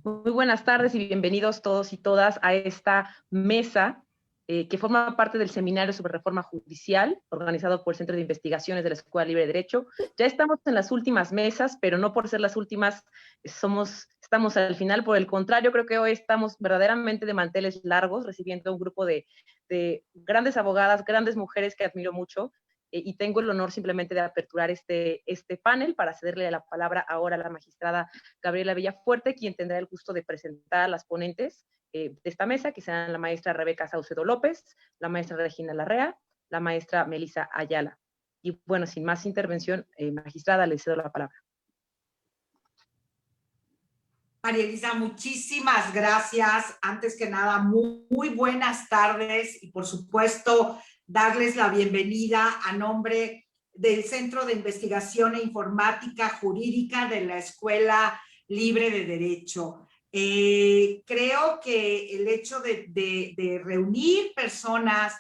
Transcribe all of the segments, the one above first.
Muy buenas tardes y bienvenidos todos y todas a esta mesa que forma parte del Seminario sobre Reforma Judicial, organizado por el Centro de Investigaciones de la Escuela Libre de Derecho. Ya estamos en las últimas mesas, pero no por ser las últimas estamos al final. Por el contrario, creo que hoy estamos verdaderamente de manteles largos, recibiendo un grupo de grandes abogadas, grandes mujeres que admiro mucho, y tengo el honor simplemente de aperturar este panel para cederle la palabra ahora a la magistrada Gabriela Villafuerte, quien tendrá el gusto de presentar a las ponentes de esta mesa, que serán la maestra Rebeca Saucedo López, la maestra Regina Larrea, la maestra Melissa Ayala. Y bueno, sin más intervención, magistrada, le cedo la palabra. María Elisa, muchísimas gracias. Antes que nada, muy buenas tardes y por supuesto darles la bienvenida a nombre del Centro de Investigación e Informática Jurídica de la Escuela Libre de Derecho. Creo que el hecho de reunir personas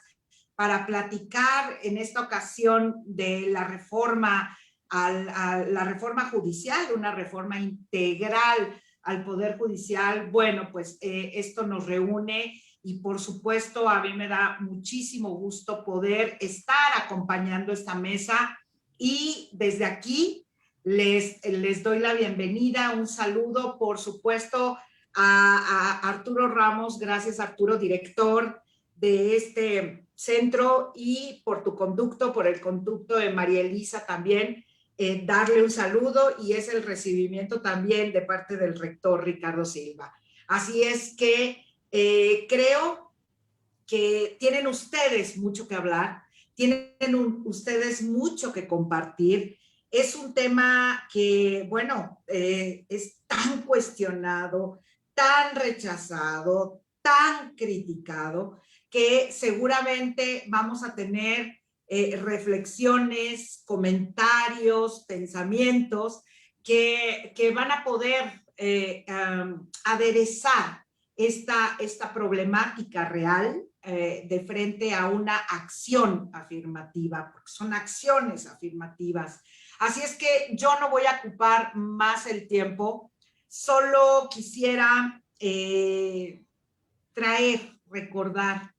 para platicar en esta ocasión de la reforma a la reforma judicial, una reforma integral al Poder Judicial, bueno, pues esto nos reúne y por supuesto a mí me da muchísimo gusto poder estar acompañando esta mesa y desde aquí les doy la bienvenida, un saludo por supuesto a Arturo Ramos, gracias Arturo, director de este centro, y por tu conducto, por el conducto de María Elisa también, darle un saludo, y es el recibimiento también de parte del rector Ricardo Silva. Así es que creo que tienen ustedes mucho que hablar, tienen ustedes mucho que compartir. Es un tema que, bueno, es tan cuestionado, tan rechazado, tan criticado, que seguramente vamos a tener reflexiones, comentarios, pensamientos que van a poder aderezar esta problemática real de frente a una acción afirmativa, porque son acciones afirmativas. Así es que yo no voy a ocupar más el tiempo, solo quisiera recordar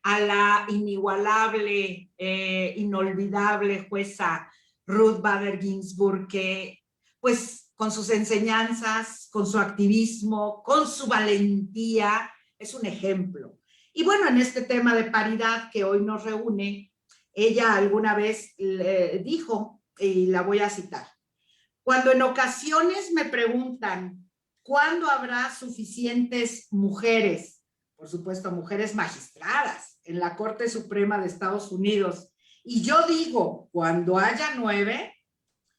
a la inigualable, inolvidable jueza Ruth Bader Ginsburg, que pues con sus enseñanzas, con su activismo, con su valentía, es un ejemplo. Y bueno, en este tema de paridad que hoy nos reúne, ella alguna vez dijo, y la voy a citar: cuando en ocasiones me preguntan ¿cuándo habrá suficientes mujeres? Por supuesto, mujeres magistradas en la Corte Suprema de Estados Unidos. Y yo digo, cuando haya 9,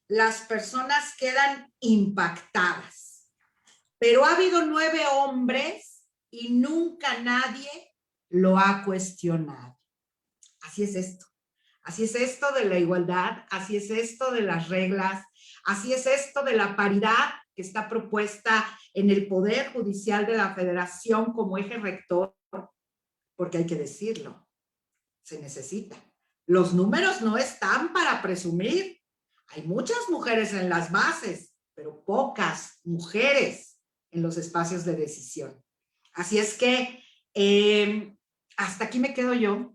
las personas quedan impactadas. Pero ha habido 9 hombres y nunca nadie lo ha cuestionado. Así es esto. Así es esto de la igualdad, así es esto de las reglas, así es esto de la paridad que está propuesta en el Poder Judicial de la Federación como eje rector, porque hay que decirlo, se necesita. Los números no están para presumir. Hay muchas mujeres en las bases, pero pocas mujeres en los espacios de decisión. Así es que hasta aquí me quedo yo.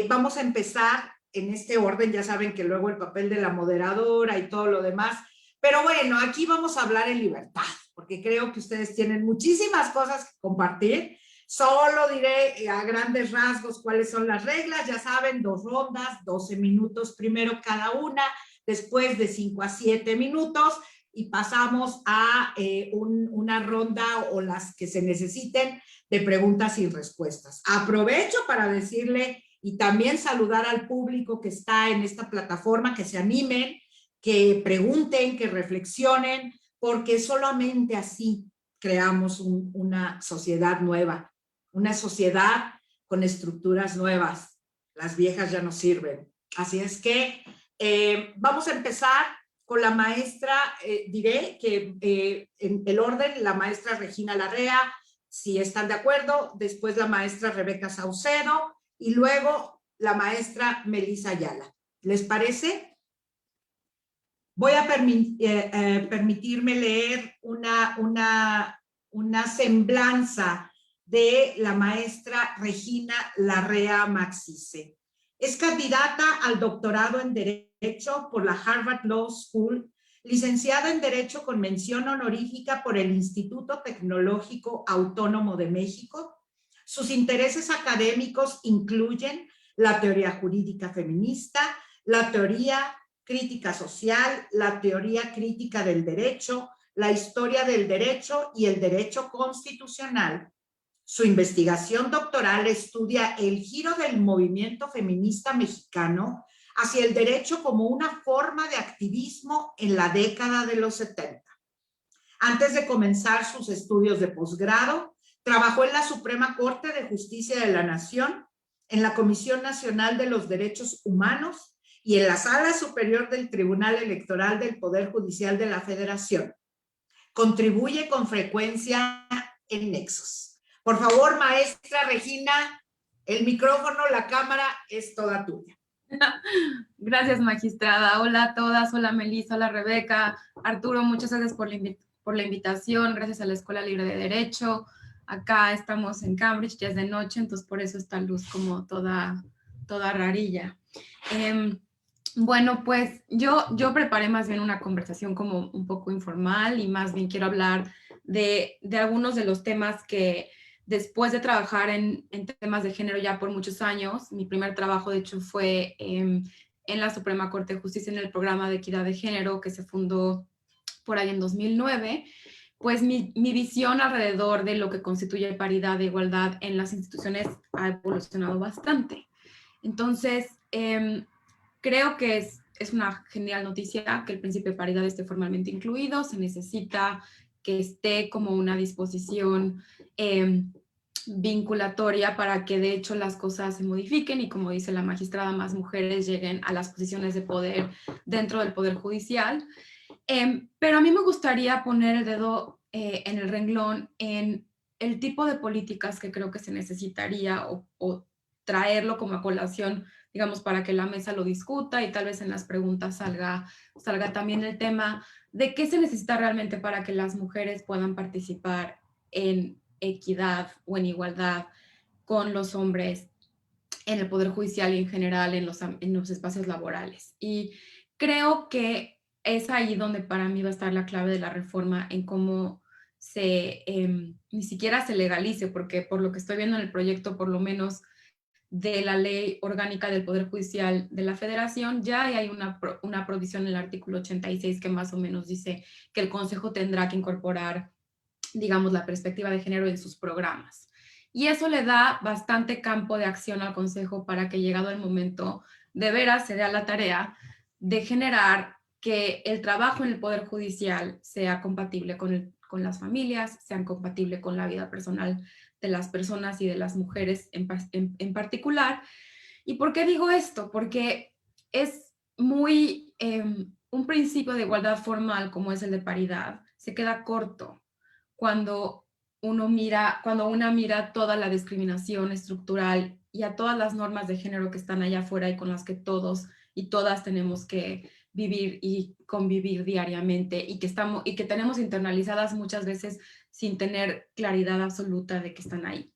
Vamos a empezar en este orden, ya saben que luego el papel de la moderadora y todo lo demás, pero bueno, aquí vamos a hablar en libertad, porque creo que ustedes tienen muchísimas cosas que compartir. Solo diré a grandes rasgos cuáles son las reglas. Ya saben, 2 rondas, 12 minutos primero cada una, después de 5 a 7 minutos, y pasamos a una ronda o las que se necesiten de preguntas y respuestas. Aprovecho para decirle y también saludar al público que está en esta plataforma, que se animen, que pregunten, que reflexionen, porque solamente así creamos una sociedad nueva, una sociedad con estructuras nuevas. Las viejas ya no sirven. Así es que vamos a empezar con la maestra, diré que en el orden, la maestra Regina Larrea, si están de acuerdo, después la maestra Rebeca Saucedo, y luego la maestra Melissa Ayala. ¿Les parece? voy a permitirme leer una semblanza de la maestra Regina Larrea Maxice. Es candidata al doctorado en Derecho por la Harvard Law School, licenciada en Derecho con mención honorífica por el Instituto Tecnológico Autónomo de México. Sus intereses académicos incluyen la teoría jurídica feminista, la teoría crítica social, la teoría crítica del derecho, la historia del derecho y el derecho constitucional. Su investigación doctoral estudia el giro del movimiento feminista mexicano hacia el derecho como una forma de activismo en la década de los 70. Antes de comenzar sus estudios de posgrado, trabajó en la Suprema Corte de Justicia de la Nación, en la Comisión Nacional de los Derechos Humanos y en la Sala Superior del Tribunal Electoral del Poder Judicial de la Federación. Contribuye con frecuencia en Nexos. Por favor, maestra Regina, el micrófono, la cámara es toda tuya. Gracias, magistrada. Hola a todas, hola Melissa, hola Rebeca, Arturo, muchas gracias por la invitación, gracias a la Escuela Libre de Derecho. Acá estamos en Cambridge, ya es de noche, entonces por eso esta luz como toda rarilla. Bueno, pues yo preparé más bien una conversación como un poco informal y más bien quiero hablar de algunos de los temas que después de trabajar en temas de género ya por muchos años, mi primer trabajo de hecho fue en la Suprema Corte de Justicia en el programa de equidad de género que se fundó por ahí en 2009, pues mi visión alrededor de lo que constituye paridad e igualdad en las instituciones ha evolucionado bastante. Entonces, creo que es una genial noticia que el principio de paridad esté formalmente incluido. Se necesita que esté como una disposición vinculatoria para que de hecho las cosas se modifiquen y, como dice la magistrada, más mujeres lleguen a las posiciones de poder dentro del Poder Judicial. Pero a mí me gustaría poner el dedo en el renglón en el tipo de políticas que creo que se necesitaría o traerlo como a colación, digamos, para que la mesa lo discuta y tal vez en las preguntas salga también el tema de qué se necesita realmente para que las mujeres puedan participar en equidad o en igualdad con los hombres en el Poder Judicial y en general en los espacios laborales. Y creo que es ahí donde para mí va a estar la clave de la reforma en cómo ni siquiera se legalice, porque por lo que estoy viendo en el proyecto, por lo menos de la Ley Orgánica del Poder Judicial de la Federación, ya hay una provisión en el artículo 86 que más o menos dice que el Consejo tendrá que incorporar, digamos, la perspectiva de género en sus programas. Y eso le da bastante campo de acción al Consejo para que, llegado el momento, de veras se dé a la tarea de generar que el trabajo en el Poder Judicial sea compatible con las familias, sea compatible con la vida personal de las personas y de las mujeres en particular. ¿Y por qué digo esto? Porque es muy, un principio de igualdad formal como es el de paridad, se queda corto cuando una mira toda la discriminación estructural y a todas las normas de género que están allá afuera y con las que todos y todas tenemos que vivir y convivir diariamente y que tenemos internalizadas muchas veces sin tener claridad absoluta de que están ahí.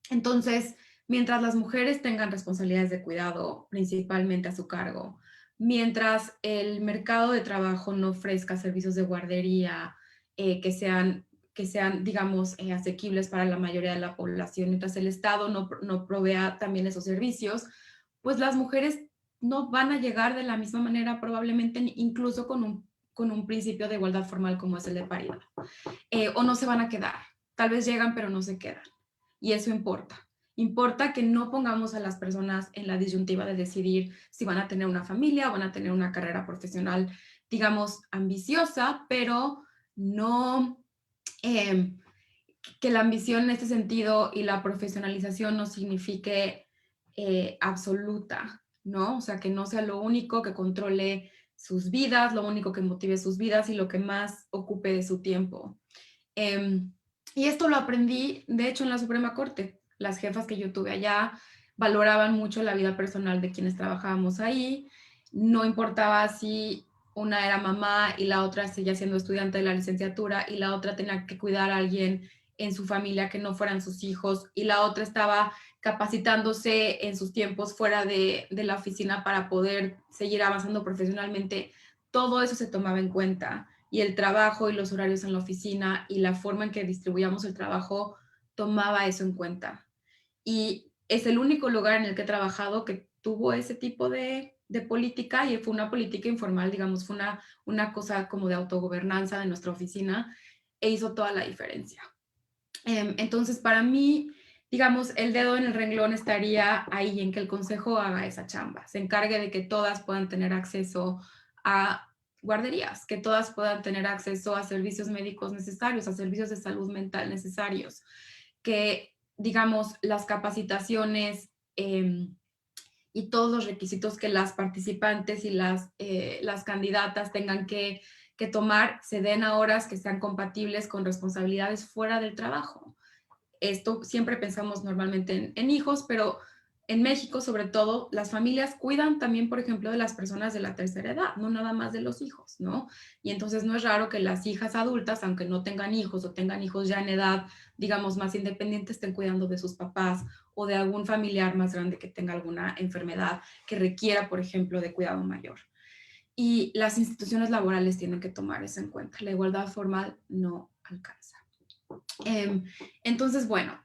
Entonces, mientras las mujeres tengan responsabilidades de cuidado principalmente a su cargo, mientras el mercado de trabajo no ofrezca servicios de guardería que sean, digamos, asequibles para la mayoría de la población, mientras el Estado no provea también esos servicios, pues las mujeres no van a llegar de la misma manera probablemente, incluso con un principio de igualdad formal como es el de paridad. O no se van a quedar. Tal vez llegan, pero no se quedan. Y eso importa. Importa que no pongamos a las personas en la disyuntiva de decidir si van a tener una familia o van a tener una carrera profesional, digamos, ambiciosa, pero no que la ambición en este sentido y la profesionalización no signifique absoluta, ¿no? O sea, que no sea lo único que controle sus vidas, lo único que motive sus vidas y lo que más ocupe de su tiempo. Y esto lo aprendí, de hecho, en la Suprema Corte. Las jefas que yo tuve allá valoraban mucho la vida personal de quienes trabajábamos ahí no importaba si una era mamá y la otra seguía siendo estudiante de la licenciatura y la otra tenía que cuidar a alguien en su familia que no fueran sus hijos y la otra estaba capacitándose en sus tiempos fuera de la oficina para poder seguir avanzando profesionalmente. Todo eso se tomaba en cuenta y el trabajo y los horarios en la oficina y la forma en que distribuíamos el trabajo tomaba eso en cuenta. Y es el único lugar en el que he trabajado que tuvo ese tipo de política y fue una política informal, digamos, fue una cosa como de autogobernanza de nuestra oficina e hizo toda la diferencia. Entonces, para mí, digamos, el dedo en el renglón estaría ahí en que el consejo haga esa chamba, se encargue de que todas puedan tener acceso a guarderías, que todas puedan tener acceso a servicios médicos necesarios, a servicios de salud mental necesarios, que, digamos, las capacitaciones y todos los requisitos que las participantes y las candidatas tengan que tomar se den a horas que sean compatibles con responsabilidades fuera del trabajo. Esto siempre pensamos normalmente en hijos, pero en México, sobre todo, las familias cuidan también, por ejemplo, de las personas de la tercera edad, no nada más de los hijos, ¿no? Y entonces no es raro que las hijas adultas, aunque no tengan hijos o tengan hijos ya en edad, digamos, más independiente, estén cuidando de sus papás o de algún familiar más grande que tenga alguna enfermedad que requiera, por ejemplo, de cuidado mayor. Y las instituciones laborales tienen que tomar eso en cuenta. La igualdad formal no alcanza. Entonces, bueno,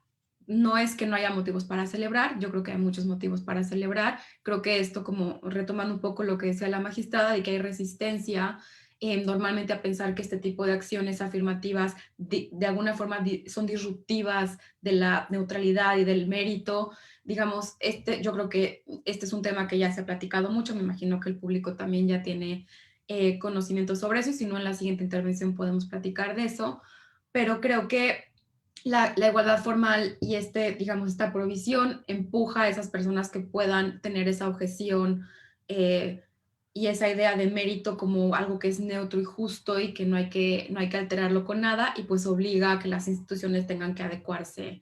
no es que no haya motivos para celebrar, yo creo que hay muchos motivos para celebrar. Creo que esto, como retomando un poco lo que decía la magistrada, de que hay resistencia normalmente a pensar que este tipo de acciones afirmativas de alguna forma son disruptivas de la neutralidad y del mérito. Digamos, yo creo que este es un tema que ya se ha platicado mucho, me imagino que el público también ya tiene conocimiento sobre eso, y si no, en la siguiente intervención podemos platicar de eso, pero creo que la igualdad formal y digamos, esta provisión empuja a esas personas que puedan tener esa objeción y esa idea de mérito como algo que es neutro y justo y que no hay que alterarlo con nada, y pues obliga a que las instituciones tengan que adecuarse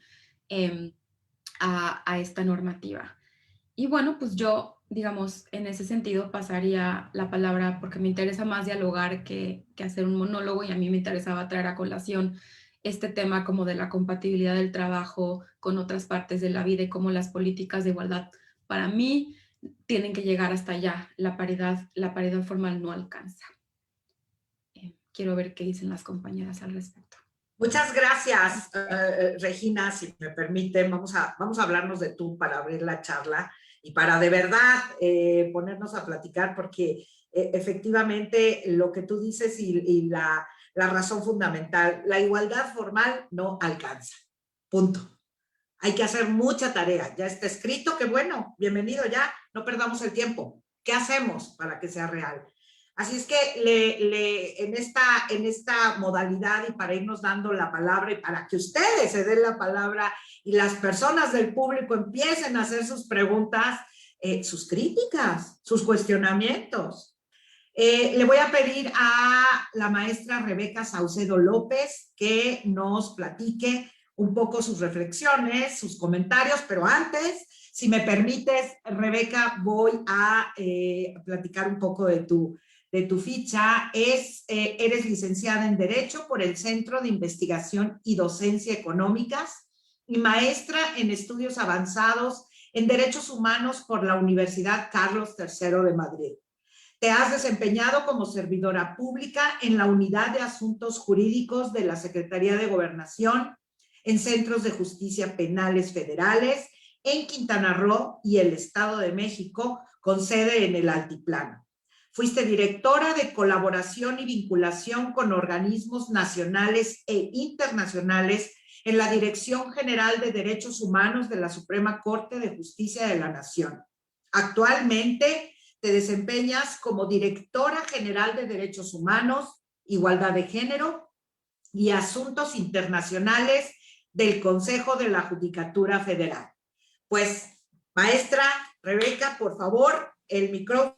a esta normativa. Y bueno, pues yo, digamos, en ese sentido pasaría la palabra, porque me interesa más dialogar que hacer un monólogo, y a mí me interesaba traer a colación este tema como de la compatibilidad del trabajo con otras partes de la vida y cómo las políticas de igualdad, para mí, tienen que llegar hasta allá. La paridad formal no alcanza. Quiero ver qué dicen las compañeras al respecto. Muchas gracias, Regina. Si me permiten, vamos a hablarnos de tú para abrir la charla y para de verdad ponernos a platicar, porque efectivamente lo que tú dices y la razón fundamental, la igualdad formal no alcanza. Punto. Hay que hacer mucha tarea. Ya está escrito, que bueno, bienvenido ya, no perdamos el tiempo. ¿Qué hacemos para que sea real? Así es que en esta modalidad, y para irnos dando la palabra y para que ustedes se den la palabra y las personas del público empiecen a hacer sus preguntas, sus críticas, sus cuestionamientos. Le voy a pedir a la maestra Rebeca Saucedo López que nos platique un poco sus reflexiones, sus comentarios, pero antes, si me permites, Rebeca, voy a platicar un poco de tu ficha. Eres licenciada en Derecho por el Centro de Investigación y Docencia Económicas y maestra en Estudios Avanzados en Derechos Humanos por la Universidad Carlos III de Madrid. Te has desempeñado como servidora pública en la Unidad de Asuntos Jurídicos de la Secretaría de Gobernación, en Centros de Justicia Penales Federales, en Quintana Roo y el Estado de México, con sede en el Altiplano. Fuiste directora de colaboración y vinculación con organismos nacionales e internacionales en la Dirección General de Derechos Humanos de la Suprema Corte de Justicia de la Nación. Actualmente te desempeñas como directora general de Derechos Humanos, Igualdad de Género y Asuntos Internacionales del Consejo de la Judicatura Federal. Pues, maestra Rebeca, por favor, el micrófono,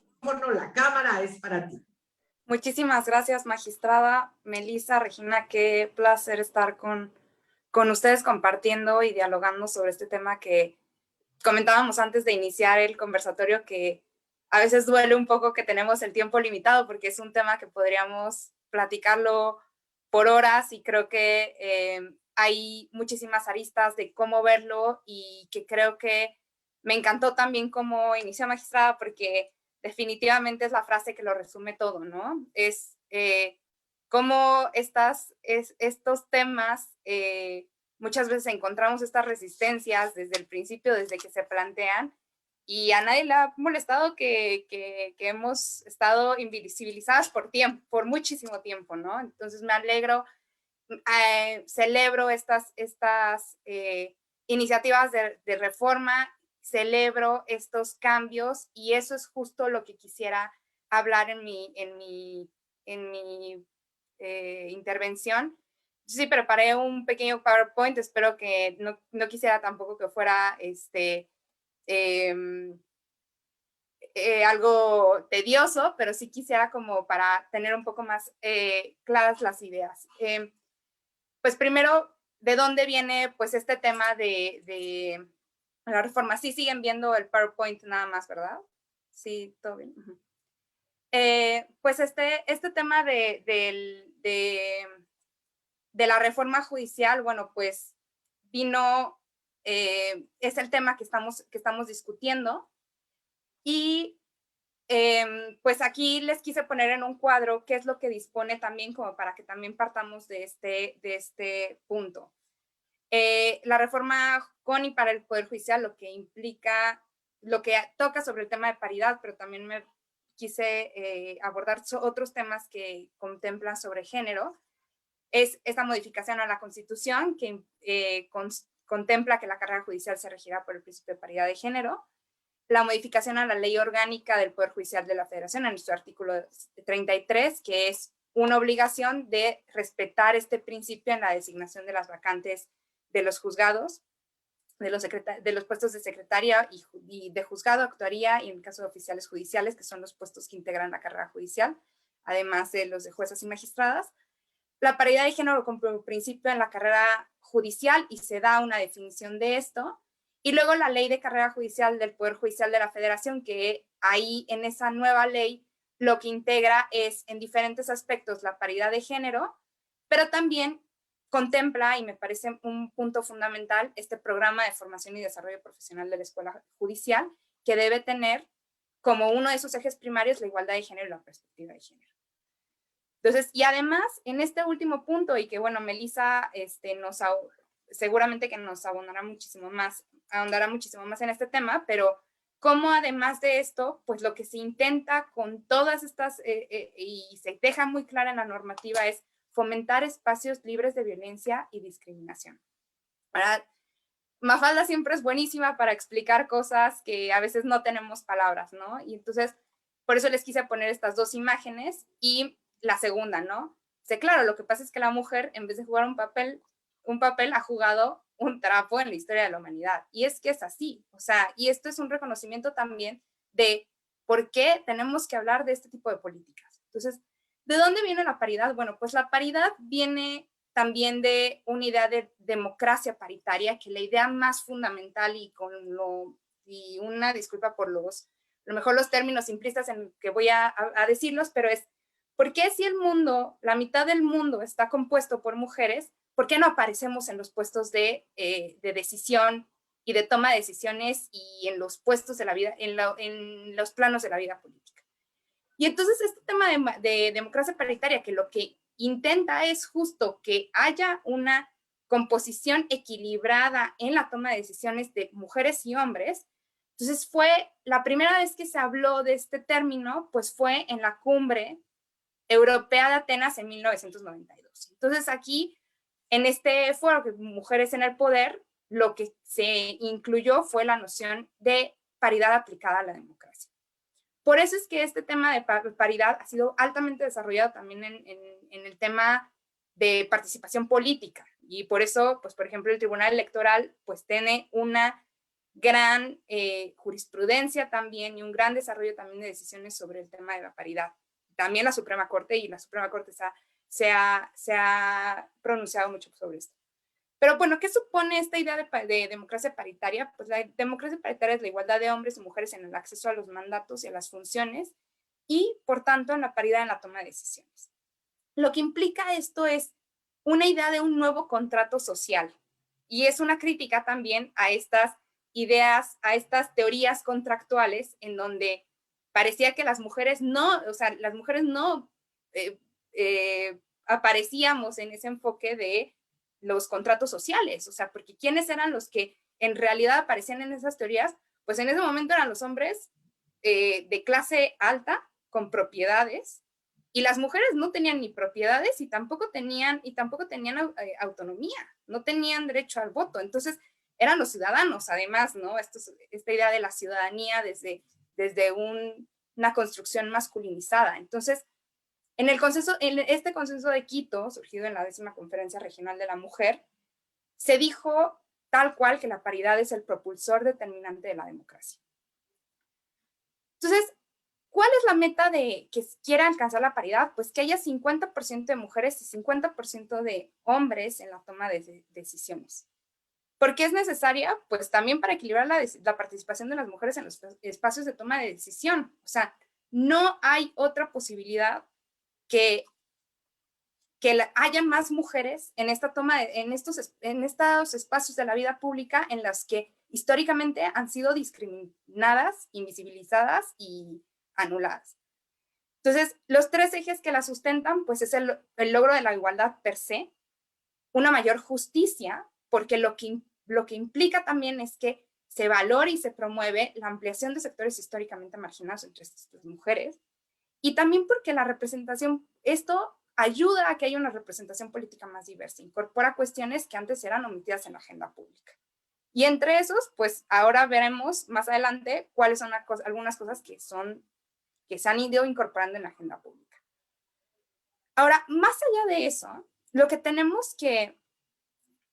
la cámara es para ti. Muchísimas gracias, magistrada. Melissa, Regina, qué placer estar con ustedes compartiendo y dialogando sobre este tema que comentábamos antes de iniciar el conversatorio, que a veces duele un poco que tenemos el tiempo limitado porque es un tema que podríamos platicarlo por horas y creo que hay muchísimas aristas de cómo verlo y que creo que me encantó también cómo inició Magistrada porque definitivamente es la frase que lo resume todo, ¿no? Es cómo estos temas, muchas veces encontramos estas resistencias desde el principio, desde que se plantean, y a nadie le ha molestado que hemos estado invisibilizadas por muchísimo tiempo, ¿no? Entonces me alegro, celebro estas iniciativas de reforma, celebro estos cambios y eso es justo lo que quisiera hablar en mi intervención. Sí, preparé un pequeño PowerPoint, espero que no quisiera tampoco que fuera algo tedioso, pero sí quisiera como para tener un poco más claras las ideas. Pues primero, ¿de dónde viene pues este tema de la reforma? Sí siguen viendo el PowerPoint nada más, ¿verdad? Sí, todo bien. Pues este tema de la reforma judicial, bueno, pues vino, es el tema que estamos discutiendo y pues aquí les quise poner en un cuadro qué es lo que dispone también como para que también partamos de este punto. La reforma con y para el Poder Judicial lo que implica, lo que toca sobre el tema de paridad, pero también me quise abordar otros temas que contemplan sobre género, es esta modificación a la Constitución que contempla que la carrera judicial se regirá por el principio de paridad de género, la modificación a la ley orgánica del Poder Judicial de la Federación en su artículo 33, que es una obligación de respetar este principio en la designación de las vacantes de los juzgados, de los puestos de secretaria y de juzgado, actuaría y en el caso de oficiales judiciales, que son los puestos que integran la carrera judicial, además de los de juezas y magistradas. La paridad de género como principio en la carrera judicial y se da una definición de esto. Y luego la ley de carrera judicial del Poder Judicial de la Federación, que ahí en esa nueva ley lo que integra es en diferentes aspectos la paridad de género, pero también contempla, y me parece un punto fundamental, este programa de formación y desarrollo profesional de la Escuela Judicial, que debe tener como uno de sus ejes primarios la igualdad de género y la perspectiva de género. Entonces, y además, en este último punto, y que bueno, Melissa seguramente que nos ahondará muchísimo más en este tema, pero cómo además de esto, pues lo que se intenta con todas estas, y se deja muy clara en la normativa, es fomentar espacios libres de violencia y discriminación. ¿Verdad? Mafalda siempre es buenísima para explicar cosas que a veces no tenemos palabras, ¿no? Y entonces, por eso les quise poner estas dos imágenes y la segunda, ¿no? Sí, claro, lo que pasa es que la mujer, en vez de jugar un papel ha jugado un trapo en la historia de la humanidad. Y es que es así, o sea, y esto es un reconocimiento también de por qué tenemos que hablar de este tipo de políticas. Entonces, ¿de dónde viene la paridad? Bueno, pues la paridad viene también de una idea de democracia paritaria, que la idea más fundamental y una disculpa por lo mejor los términos simplistas en que voy a decirlos, pero es, ¿por qué si la mitad del mundo está compuesto por mujeres, por qué no aparecemos en los puestos de decisión y de toma de decisiones y en los puestos de la vida, en los planos de la vida política? Y entonces este tema de democracia paritaria, que lo que intenta es justo que haya una composición equilibrada en la toma de decisiones de mujeres y hombres. Entonces fue la primera vez que se habló de este término, pues fue en la Cumbre Europea de Atenas en 1992. Entonces aquí, en este foro que Mujeres en el Poder, lo que se incluyó fue la noción de paridad aplicada a la democracia. Por eso es que este tema de paridad ha sido altamente desarrollado también en el tema de participación política. Y por eso, pues, por ejemplo, el Tribunal Electoral pues tiene una gran jurisprudencia también y un gran desarrollo también de decisiones sobre el tema de la paridad. También la Suprema Corte, y la Suprema Corte se ha pronunciado mucho sobre esto. Pero bueno, ¿qué supone esta idea de democracia paritaria? Pues la democracia paritaria es la igualdad de hombres y mujeres en el acceso a los mandatos y a las funciones y, por tanto, en la paridad en la toma de decisiones. Lo que implica esto es una idea de un nuevo contrato social y es una crítica también a estas ideas, a estas teorías contractuales en donde parecía que las mujeres no, o sea, las mujeres no aparecíamos en ese enfoque de los contratos sociales, o sea, porque ¿quiénes eran los que en realidad aparecían en esas teorías? Pues en ese momento eran los hombres de clase alta, con propiedades, y las mujeres no tenían ni propiedades y tampoco tenían autonomía, no tenían derecho al voto. Entonces, eran los ciudadanos, además, ¿no? Esta idea de la ciudadanía desde una construcción masculinizada. Entonces, en este consenso de Quito, surgido en la 10ª Conferencia Regional de la Mujer, se dijo tal cual que la paridad es el propulsor determinante de la democracia. Entonces, ¿cuál es la meta de que quiera alcanzar la paridad? Pues que haya 50% de mujeres y 50% de hombres en la toma de decisiones. ¿Por qué es necesaria? Pues también para equilibrar la participación de las mujeres en los espacios de toma de decisión. O sea, no hay otra posibilidad que haya más mujeres en esta en estos espacios de la vida pública en las que históricamente han sido discriminadas, invisibilizadas y anuladas. Entonces, los 3 ejes que la sustentan, pues es el logro de la igualdad per se, una mayor justicia, porque lo que implica también es que se valore y se promueve la ampliación de sectores históricamente marginados entre estas mujeres, y también porque la representación, esto ayuda a que haya una representación política más diversa, incorpora cuestiones que antes eran omitidas en la agenda pública. Y entre esos, pues ahora veremos más adelante cuáles son algunas cosas que se han ido incorporando en la agenda pública. Ahora, más allá de eso, lo que tenemos que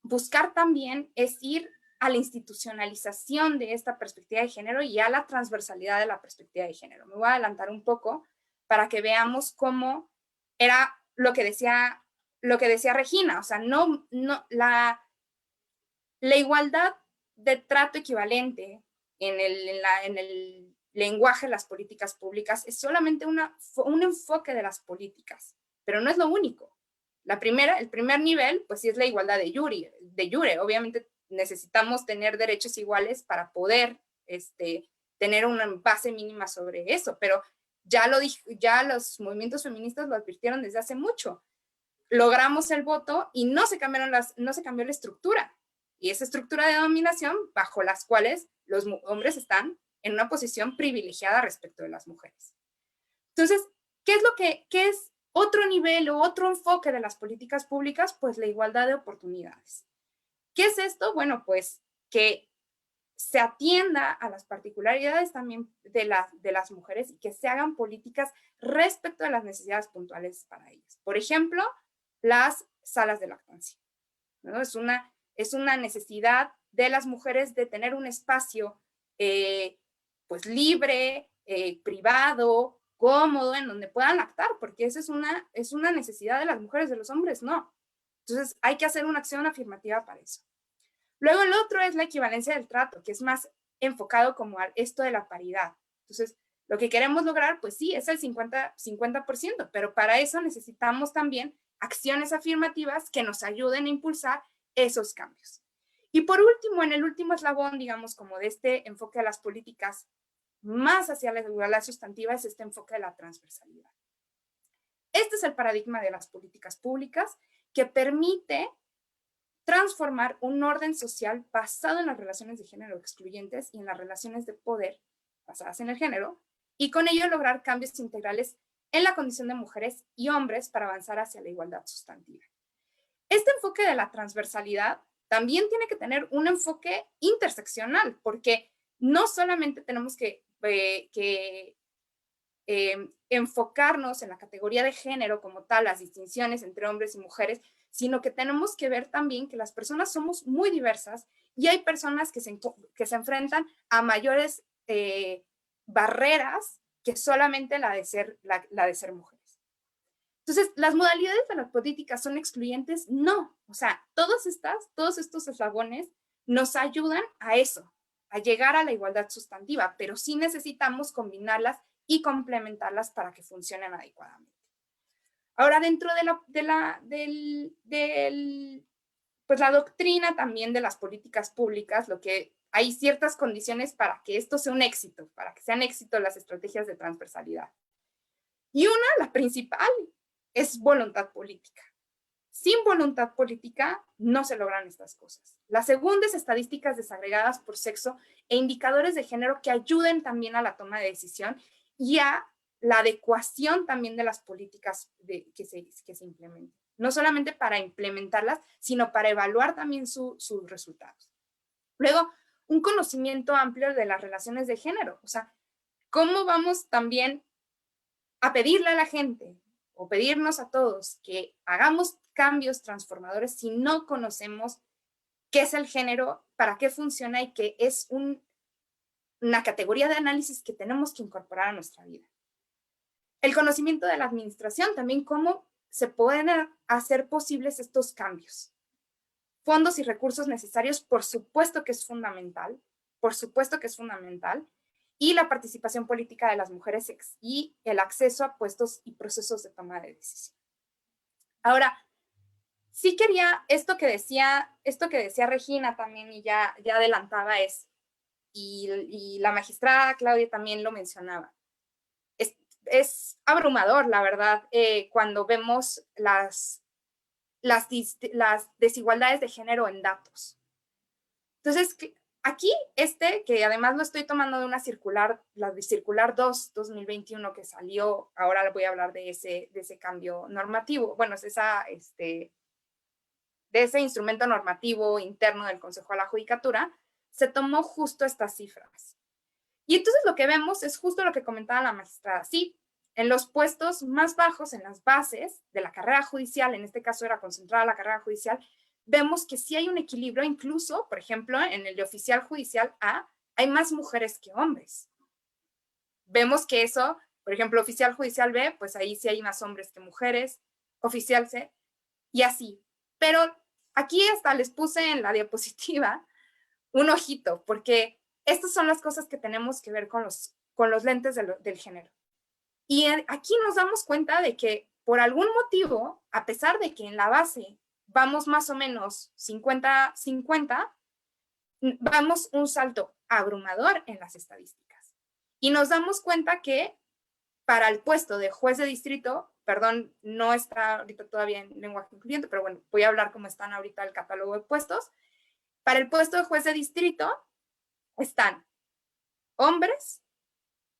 buscar también es ir a la institucionalización de esta perspectiva de género y a la transversalidad de la perspectiva de género. Me voy a adelantar un poco para que veamos cómo era lo que decía Regina, o sea, la igualdad de trato equivalente en el lenguaje de las políticas públicas es solamente un enfoque de las políticas, pero no es lo único. El primer nivel, pues sí es la igualdad de jure. Obviamente necesitamos tener derechos iguales para poder tener una base mínima sobre eso, pero ya los movimientos feministas lo advirtieron desde hace mucho. Logramos el voto y no se cambió la estructura. Y esa estructura de dominación bajo las cuales los hombres están en una posición privilegiada respecto de las mujeres. Entonces, ¿qué es otro nivel o otro enfoque de las políticas públicas? Pues la igualdad de oportunidades. ¿Qué es esto? Bueno, pues que se atienda a las particularidades también de las mujeres y que se hagan políticas respecto de las necesidades puntuales para ellas. Por ejemplo, las salas de lactancia, ¿no? Es una necesidad de las mujeres de tener un espacio pues libre, privado, cómodo, en donde puedan lactar, porque esa es una necesidad de las mujeres, de los hombres no. Entonces hay que hacer una acción afirmativa para eso. Luego el otro es la equivalencia del trato, que es más enfocado como a esto de la paridad. Entonces, lo que queremos lograr, pues sí, es el 50%, pero para eso necesitamos también acciones afirmativas que nos ayuden a impulsar esos cambios. Y por último, en el último eslabón, digamos, como de este enfoque de las políticas más hacia la igualdad sustantiva, es este enfoque de la transversalidad. Este es el paradigma de las políticas públicas que permite transformar un orden social basado en las relaciones de género excluyentes y en las relaciones de poder basadas en el género, y con ello lograr cambios integrales en la condición de mujeres y hombres para avanzar hacia la igualdad sustantiva. Este enfoque de la transversalidad también tiene que tener un enfoque interseccional, porque no solamente tenemos que enfocarnos en la categoría de género como tal, las distinciones entre hombres y mujeres, sino que tenemos que ver también que las personas somos muy diversas y hay personas que se enfrentan a mayores barreras que solamente la de ser mujeres. Entonces, ¿las modalidades de las políticas son excluyentes? No. O sea, todos estos eslabones nos ayudan a eso, a llegar a la igualdad sustantiva, pero sí necesitamos combinarlas y complementarlas para que funcionen adecuadamente. Ahora, dentro pues la doctrina también de las políticas públicas, hay ciertas condiciones para que esto sea un éxito, para que sean éxito las estrategias de transversalidad. Y la principal, es voluntad política. Sin voluntad política no se logran estas cosas. La segunda es estadísticas desagregadas por sexo e indicadores de género que ayuden también a la toma de decisión y a la adecuación también de las políticas que se implementen. No solamente para implementarlas, sino para evaluar también sus resultados. Luego, un conocimiento amplio de las relaciones de género. O sea, ¿cómo vamos también a pedirle a la gente o pedirnos a todos que hagamos cambios transformadores si no conocemos qué es el género, para qué funciona y que es una categoría de análisis que tenemos que incorporar a nuestra vida? El conocimiento de la administración, también cómo se pueden hacer posibles estos cambios. Fondos y recursos necesarios, por supuesto que es fundamental, y la participación política de las mujeres y el acceso a puestos y procesos de toma de decisión. Ahora, sí quería, esto que decía Regina también y ya adelantaba y la magistrada Claudia también lo mencionaba. Es abrumador, la verdad, cuando vemos las desigualdades de género en datos. Entonces, aquí que además lo estoy tomando de una circular, la circular 2/2021 que salió, ahora voy a hablar de ese cambio normativo, bueno, de ese instrumento normativo interno del Consejo de la Judicatura, se tomó justo estas cifras. Y entonces lo que vemos es justo lo que comentaba la magistrada. Sí, en los puestos más bajos, en las bases de la carrera judicial, en este caso era concentrada la carrera judicial, vemos que sí hay un equilibrio, incluso, por ejemplo, en el de oficial judicial A, hay más mujeres que hombres. Vemos que eso, por ejemplo, oficial judicial B, pues ahí sí hay más hombres que mujeres, oficial C, y así. Pero aquí hasta les puse en la diapositiva un ojito, porque estas son las cosas que tenemos que ver con los lentes del género. Y aquí nos damos cuenta de que por algún motivo, a pesar de que en la base vamos más o menos 50-50, vamos un salto abrumador en las estadísticas. Y nos damos cuenta que para el puesto de juez de distrito, perdón, no está ahorita todavía en lenguaje incluyente, pero bueno, voy a hablar cómo están ahorita el catálogo de puestos. Para el puesto de juez de distrito están hombres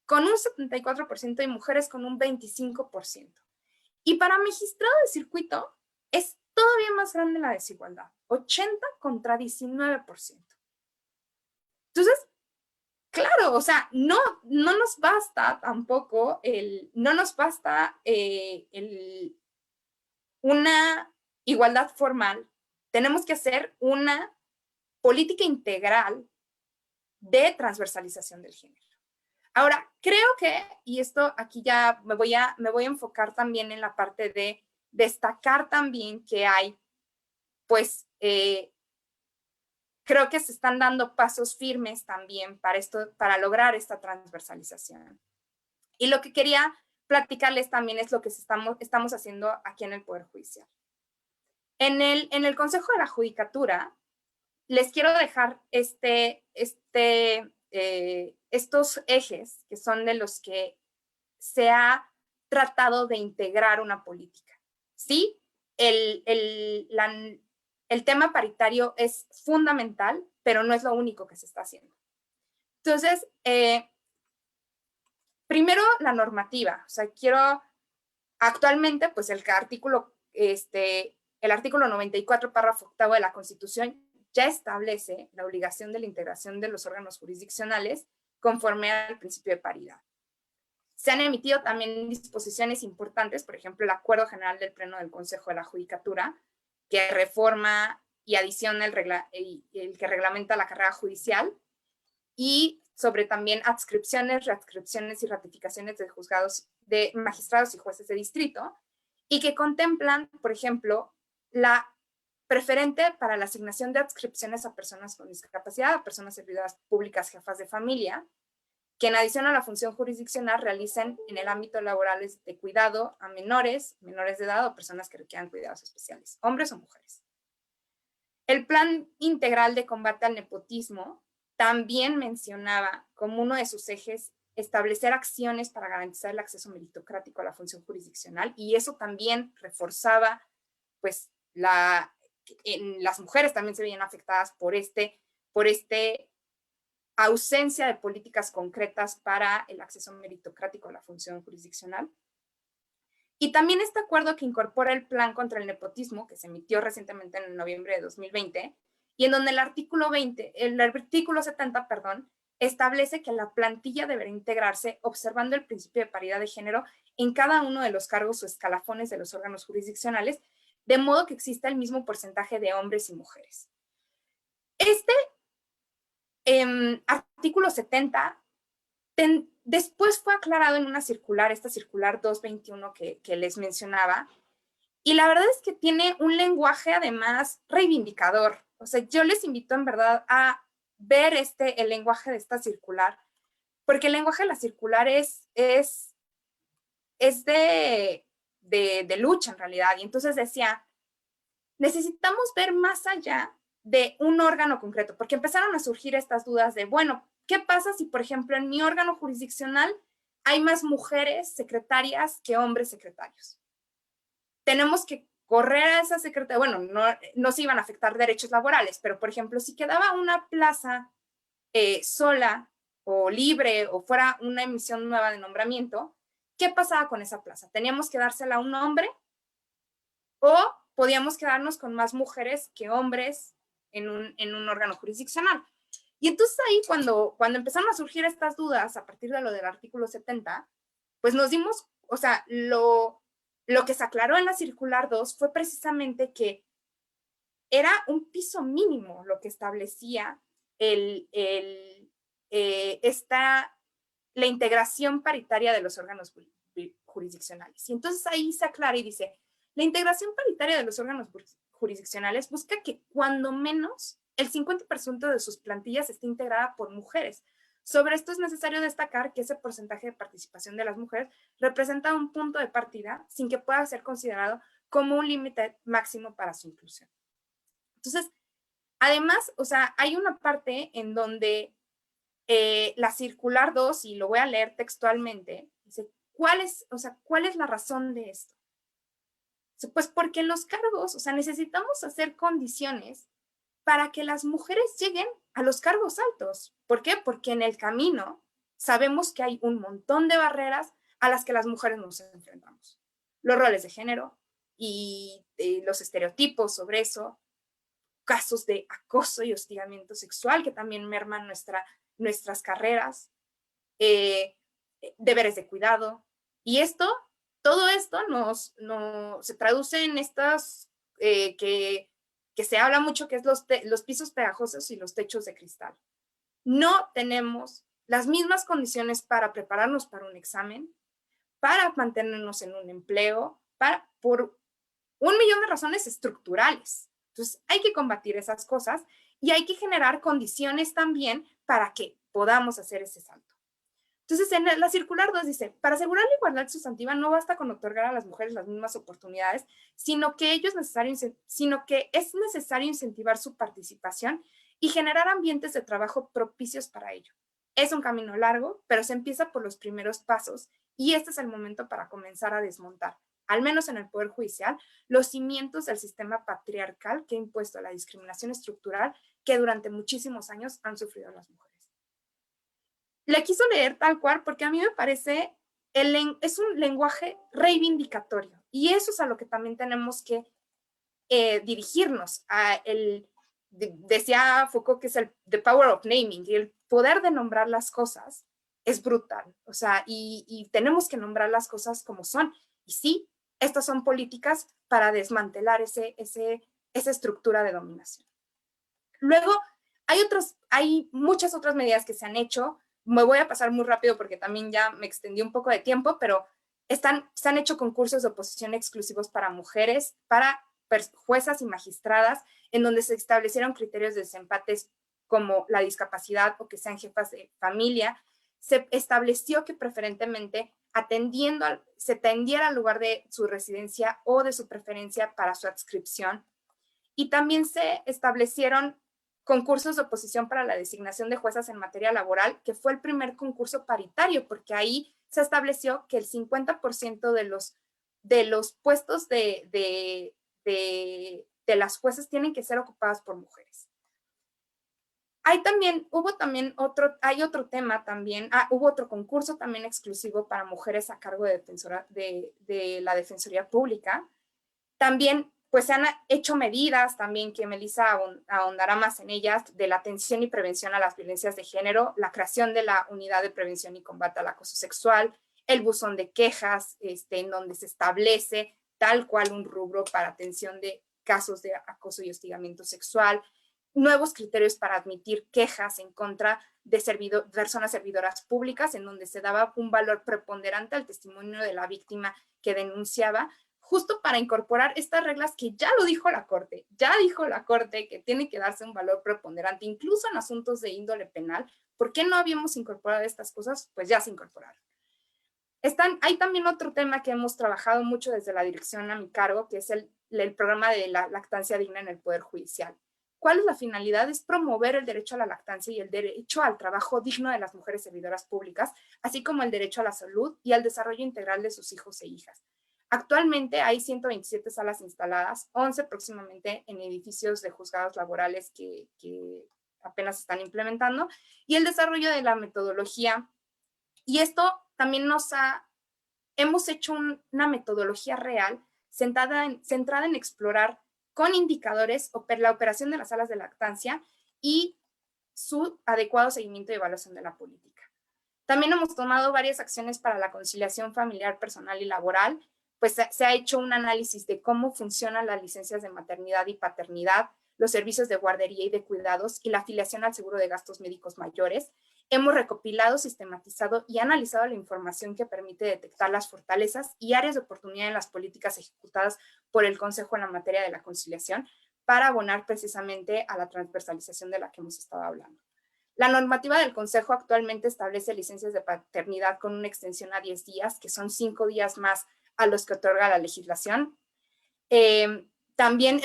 con un 74% y mujeres con un 25%. Y para magistrado de circuito es todavía más grande la desigualdad, 80 contra 19%. Entonces, claro, o sea, no nos basta tampoco una igualdad formal. Tenemos que hacer una política integral de transversalización del género. Ahora, creo que, y esto aquí ya me voy a enfocar también en la parte de destacar también que hay, pues, creo que se están dando pasos firmes también para lograr esta transversalización. Y lo que quería platicarles también es lo que estamos haciendo aquí en el Poder Judicial. En el Consejo de la Judicatura, les quiero dejar estos ejes que son de los que se ha tratado de integrar una política. Sí, el tema paritario es fundamental, pero no es lo único que se está haciendo. Entonces, primero la normativa. O sea, actualmente, pues el artículo 94, párrafo 8 de la Constitución ya establece la obligación de la integración de los órganos jurisdiccionales conforme al principio de paridad. Se han emitido también disposiciones importantes, por ejemplo, el Acuerdo General del Pleno del Consejo de la Judicatura, que reforma y adiciona el que reglamenta la carrera judicial, y sobre también adscripciones, readscripciones y ratificaciones de juzgados de magistrados y jueces de distrito, y que contemplan, por ejemplo, la preferente para la asignación de adscripciones a personas con discapacidad, a personas servidoras públicas, jefas de familia, que en adición a la función jurisdiccional realicen en el ámbito laboral de cuidado a menores de edad o personas que requieran cuidados especiales, hombres o mujeres. El Plan Integral de Combate al Nepotismo también mencionaba como uno de sus ejes establecer acciones para garantizar el acceso meritocrático a la función jurisdiccional, y eso también reforzaba, pues, las mujeres también se veían afectadas por ausencia de políticas concretas para el acceso meritocrático a la función jurisdiccional. Y también este acuerdo que incorpora el Plan contra el Nepotismo, que se emitió recientemente en noviembre de 2020, y en donde el artículo 70, establece que la plantilla deberá integrarse observando el principio de paridad de género en cada uno de los cargos o escalafones de los órganos jurisdiccionales, de modo que exista el mismo porcentaje de hombres y mujeres. Este artículo 70 después fue aclarado en una circular, esta circular 221 que les mencionaba, y la verdad es que tiene un lenguaje además reivindicador. O sea, yo les invito en verdad a ver el lenguaje de esta circular, porque el lenguaje de la circular es de lucha en realidad. Y entonces decía, necesitamos ver más allá de un órgano concreto, porque empezaron a surgir estas dudas de, bueno, ¿qué pasa si, por ejemplo, en mi órgano jurisdiccional hay más mujeres secretarias que hombres secretarios? Tenemos que correr a esa secretaria, bueno, no se iban a afectar derechos laborales, pero, por ejemplo, si quedaba una plaza sola o libre o fuera una emisión nueva de nombramiento, ¿qué pasaba con esa plaza? ¿Teníamos que dársela a un hombre o podíamos quedarnos con más mujeres que hombres en un órgano jurisdiccional? Y entonces ahí cuando empezaron a surgir estas dudas a partir de lo del artículo 70, pues nos dimos, o sea, lo que se aclaró en la circular 2 fue precisamente que era un piso mínimo lo que establecía la integración paritaria de los órganos jurisdiccionales. Y entonces ahí se aclara y dice, la integración paritaria de los órganos jurisdiccionales busca que cuando menos el 50% de sus plantillas esté integrada por mujeres. Sobre esto es necesario destacar que ese porcentaje de participación de las mujeres representa un punto de partida sin que pueda ser considerado como un límite máximo para su inclusión. Entonces, además, o sea, hay una parte en donde la circular 2, y lo voy a leer textualmente, dice, ¿cuál es la razón de esto? Pues porque en los cargos, o sea, necesitamos hacer condiciones para que las mujeres lleguen a los cargos altos. ¿Por qué? Porque en el camino sabemos que hay un montón de barreras a las que las mujeres nos enfrentamos. Los roles de género y los estereotipos sobre eso, casos de acoso y hostigamiento sexual que también merman nuestras carreras, deberes de cuidado. Y todo esto se traduce en estas que se habla mucho, que es los pisos pegajosos y los techos de cristal. No tenemos las mismas condiciones para prepararnos para un examen, para mantenernos en un empleo, por un millón de razones estructurales. Entonces, hay que combatir esas cosas y hay que generar condiciones también para que podamos hacer ese salto. Entonces, en la circular 2 dice, para asegurar la igualdad sustantiva no basta con otorgar a las mujeres las mismas oportunidades, sino que es necesario incentivar su participación y generar ambientes de trabajo propicios para ello. Es un camino largo, pero se empieza por los primeros pasos y este es el momento para comenzar a desmontar, al menos en el Poder Judicial, los cimientos del sistema patriarcal que ha impuesto la discriminación estructural que durante muchísimos años han sufrido las mujeres. Le quiso leer tal cual porque a mí me parece es un lenguaje reivindicatorio y eso es a lo que también tenemos que dirigirnos. Decía Foucault que es the power of naming, y el poder de nombrar las cosas es brutal, o sea, y tenemos que nombrar las cosas como son. Y sí, estas son políticas para desmantelar esa estructura de dominación. Luego, hay muchas otras medidas que se han hecho. Me voy a pasar muy rápido porque también ya me extendí un poco de tiempo, pero se han hecho concursos de oposición exclusivos para mujeres, para juezas y magistradas, en donde se establecieron criterios de desempates como la discapacidad o que sean jefas de familia. Se estableció que preferentemente se tendiera al lugar de su residencia o de su preferencia para su adscripción. Y también se establecieron concursos de oposición para la designación de juezas en materia laboral, que fue el primer concurso paritario, porque ahí se estableció que el 50% de los puestos de las jueces tienen que ser ocupadas por mujeres. Hay otro tema también, hubo otro concurso también exclusivo para mujeres a cargo de la Defensoría Pública. También pues se han hecho medidas también que Melissa ahondará más en ellas, de la atención y prevención a las violencias de género, la creación de la Unidad de Prevención y Combate al Acoso Sexual, el buzón de quejas, en donde se establece tal cual un rubro para atención de casos de acoso y hostigamiento sexual, nuevos criterios para admitir quejas en contra de personas servidoras públicas, en donde se daba un valor preponderante al testimonio de la víctima que denunciaba, justo para incorporar estas reglas que ya lo dijo la Corte. Ya dijo la Corte que tiene que darse un valor preponderante, incluso en asuntos de índole penal. ¿Por qué no habíamos incorporado estas cosas? Pues ya se incorporaron. Hay también otro tema que hemos trabajado mucho desde la dirección a mi cargo, que es el programa de la lactancia digna en el Poder Judicial. ¿Cuál es la finalidad? Es promover el derecho a la lactancia y el derecho al trabajo digno de las mujeres servidoras públicas, así como el derecho a la salud y al desarrollo integral de sus hijos e hijas. Actualmente hay 127 salas instaladas, 11 próximamente en edificios de juzgados laborales que apenas están implementando, y el desarrollo de la metodología. Y esto también hemos hecho una metodología real centrada en explorar con indicadores la operación de las salas de lactancia y su adecuado seguimiento y evaluación de la política. También hemos tomado varias acciones para la conciliación familiar, personal y laboral, pues se ha hecho un análisis de cómo funcionan las licencias de maternidad y paternidad, los servicios de guardería y de cuidados y la afiliación al seguro de gastos médicos mayores. Hemos recopilado, sistematizado y analizado la información que permite detectar las fortalezas y áreas de oportunidad en las políticas ejecutadas por el Consejo en la materia de la conciliación para abonar precisamente a la transversalización de la que hemos estado hablando. La normativa del Consejo actualmente establece licencias de paternidad con una extensión a 10 días, que son 5 días más a los que otorga la legislación. También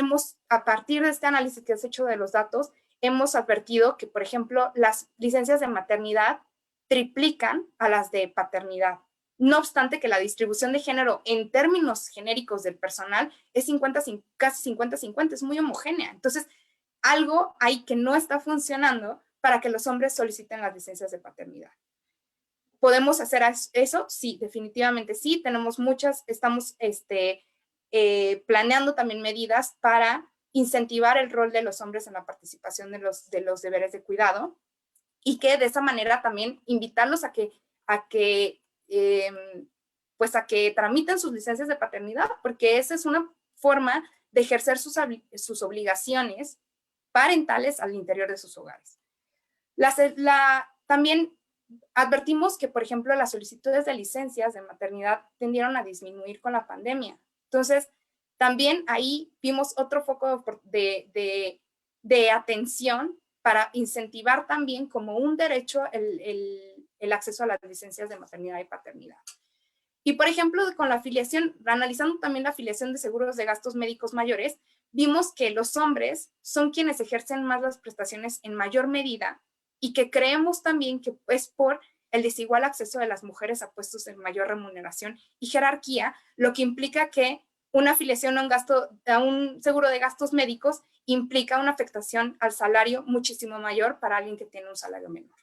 a partir de este análisis que has hecho de los datos, hemos advertido que, por ejemplo, las licencias de maternidad triplican a las de paternidad. No obstante que la distribución de género en términos genéricos del personal es casi 50-50, es muy homogénea. Entonces, algo hay que no está funcionando para que los hombres soliciten las licencias de paternidad. ¿Podemos hacer eso? Sí, definitivamente sí. Estamos planeando también medidas para incentivar el rol de los hombres en la participación de los deberes de cuidado, y que de esa manera también invitarlos a que tramiten sus licencias de paternidad, porque esa es una forma de ejercer sus obligaciones parentales al interior de sus hogares. También advertimos que, por ejemplo, las solicitudes de licencias de maternidad tendieron a disminuir con la pandemia. Entonces, también ahí vimos otro foco de atención para incentivar también como un derecho el acceso a las licencias de maternidad y paternidad. Y, por ejemplo, con la afiliación, analizando también la afiliación de seguros de gastos médicos mayores, vimos que los hombres son quienes ejercen más las prestaciones en mayor medida, y que creemos también que es por el desigual acceso de las mujeres a puestos de mayor remuneración y jerarquía, lo que implica que una afiliación a un seguro de gastos médicos implica una afectación al salario muchísimo mayor para alguien que tiene un salario menor.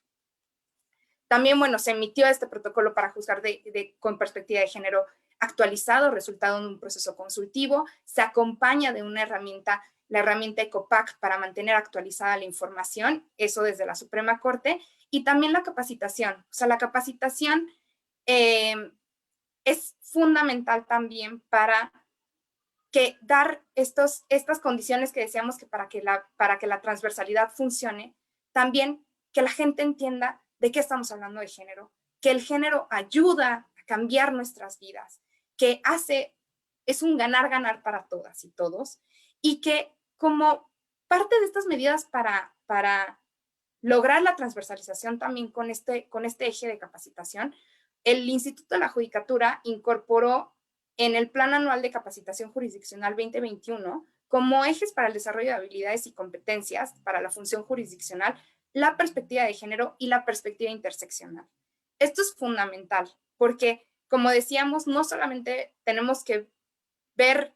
También, bueno, se emitió este protocolo para juzgar con perspectiva de género actualizado, resultado en un proceso consultivo. Se acompaña de una herramienta, la herramienta ECOPAC, para mantener actualizada la información, eso desde la Suprema Corte, y también la capacitación. O sea, la capacitación es fundamental también para dar estas condiciones que deseamos para que la transversalidad funcione, también que la gente entienda de qué estamos hablando de género, que el género ayuda a cambiar nuestras vidas, que es un ganar-ganar para todas y todos, y que como parte de estas medidas para lograr la transversalización también con este eje de capacitación, el Instituto de la Judicatura incorporó en el Plan Anual de Capacitación Jurisdiccional 2021 como ejes para el desarrollo de habilidades y competencias para la función jurisdiccional, la perspectiva de género y la perspectiva interseccional. Esto es fundamental porque, como decíamos, no solamente tenemos que ver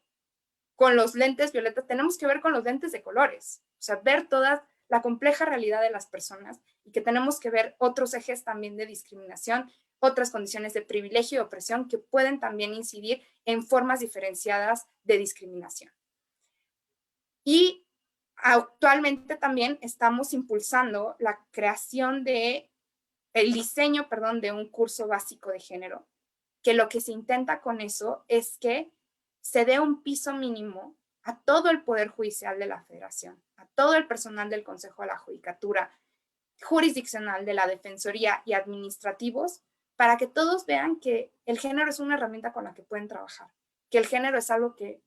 con los lentes violetas, tenemos que ver con los lentes de colores, o sea, ver toda la compleja realidad de las personas y que tenemos que ver otros ejes también de discriminación, otras condiciones de privilegio y opresión que pueden también incidir en formas diferenciadas de discriminación. Y actualmente también estamos impulsando la creación el diseño de un curso básico de género, que lo que se intenta con eso es que se dé un piso mínimo a todo el Poder Judicial de la Federación, a todo el personal del Consejo de la Judicatura, jurisdiccional, de la Defensoría y administrativos, para que todos vean que el género es una herramienta con la que pueden trabajar, que el género es algo que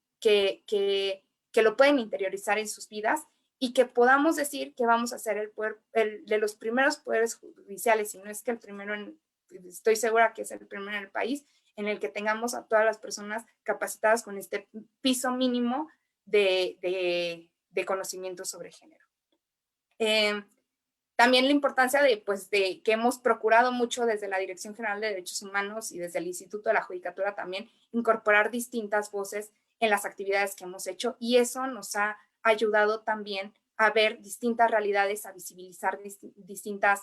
lo pueden interiorizar en sus vidas y que podamos decir que vamos a ser de los primeros poderes judiciales, si no es que el primero, estoy segura que es el primero en el país, en el que tengamos a todas las personas capacitadas con este piso mínimo de conocimiento sobre género. También la importancia de que hemos procurado mucho desde la Dirección General de Derechos Humanos y desde el Instituto de la Judicatura también incorporar distintas voces en las actividades que hemos hecho, y eso nos ha ayudado también a ver distintas realidades, a visibilizar distintas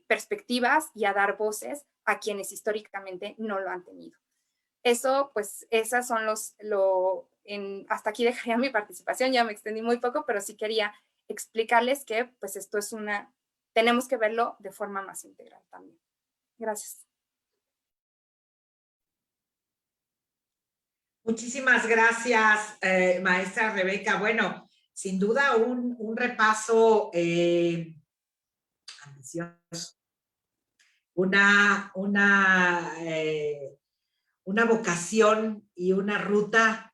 perspectivas y a dar voces a quienes históricamente no lo han tenido. Eso, pues, esas son hasta aquí dejaría mi participación, ya me extendí muy poco, pero sí quería explicarles que, pues, esto es tenemos que verlo de forma más integral también. Gracias. Muchísimas gracias, maestra Rebeca. Bueno, sin duda un repaso ambicioso, una vocación y una ruta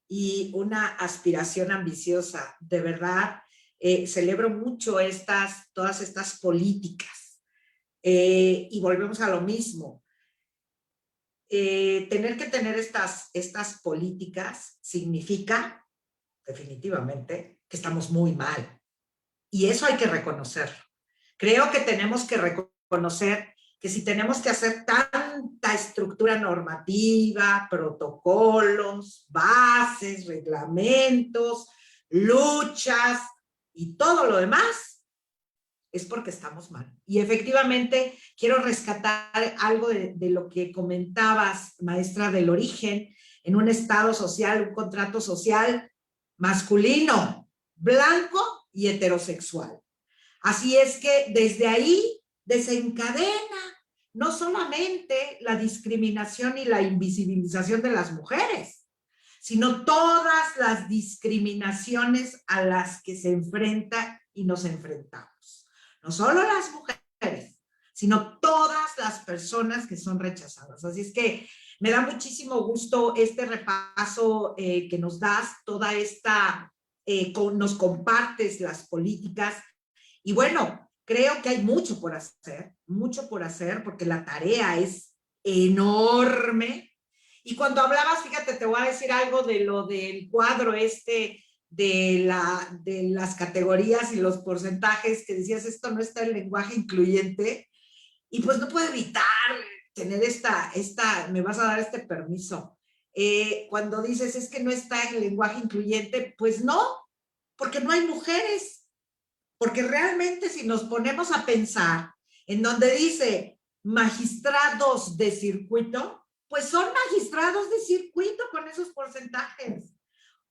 y una aspiración ambiciosa. De verdad, celebro mucho todas estas políticas. Y volvemos a lo mismo. Tener que tener estas políticas significa, definitivamente, que estamos muy mal. Y eso hay que reconocerlo. Creo que tenemos que reconocer que si tenemos que hacer tanta estructura normativa, protocolos, bases, reglamentos, luchas y todo lo demás, es porque estamos mal. Y efectivamente quiero rescatar algo de lo que comentabas, maestra, del origen en un estado social, un contrato social masculino, blanco y heterosexual. Así es que desde ahí desencadena no solamente la discriminación y la invisibilización de las mujeres, sino todas las discriminaciones a las que se enfrenta y nos enfrentamos. No solo las mujeres, sino todas las personas que son rechazadas. Así es que me da muchísimo gusto este repaso que nos das, toda nos compartes las políticas. Y bueno, creo que hay mucho por hacer, porque la tarea es enorme. Y cuando hablabas, fíjate, te voy a decir algo de lo del cuadro de las categorías y los porcentajes, que decías, esto no está en lenguaje incluyente, y pues no puedo evitar tener me vas a dar este permiso. Cuando dices, es que no está en lenguaje incluyente, pues no, porque no hay mujeres, porque realmente si nos ponemos a pensar, en donde dice magistrados de circuito, pues son magistrados de circuito con esos porcentajes.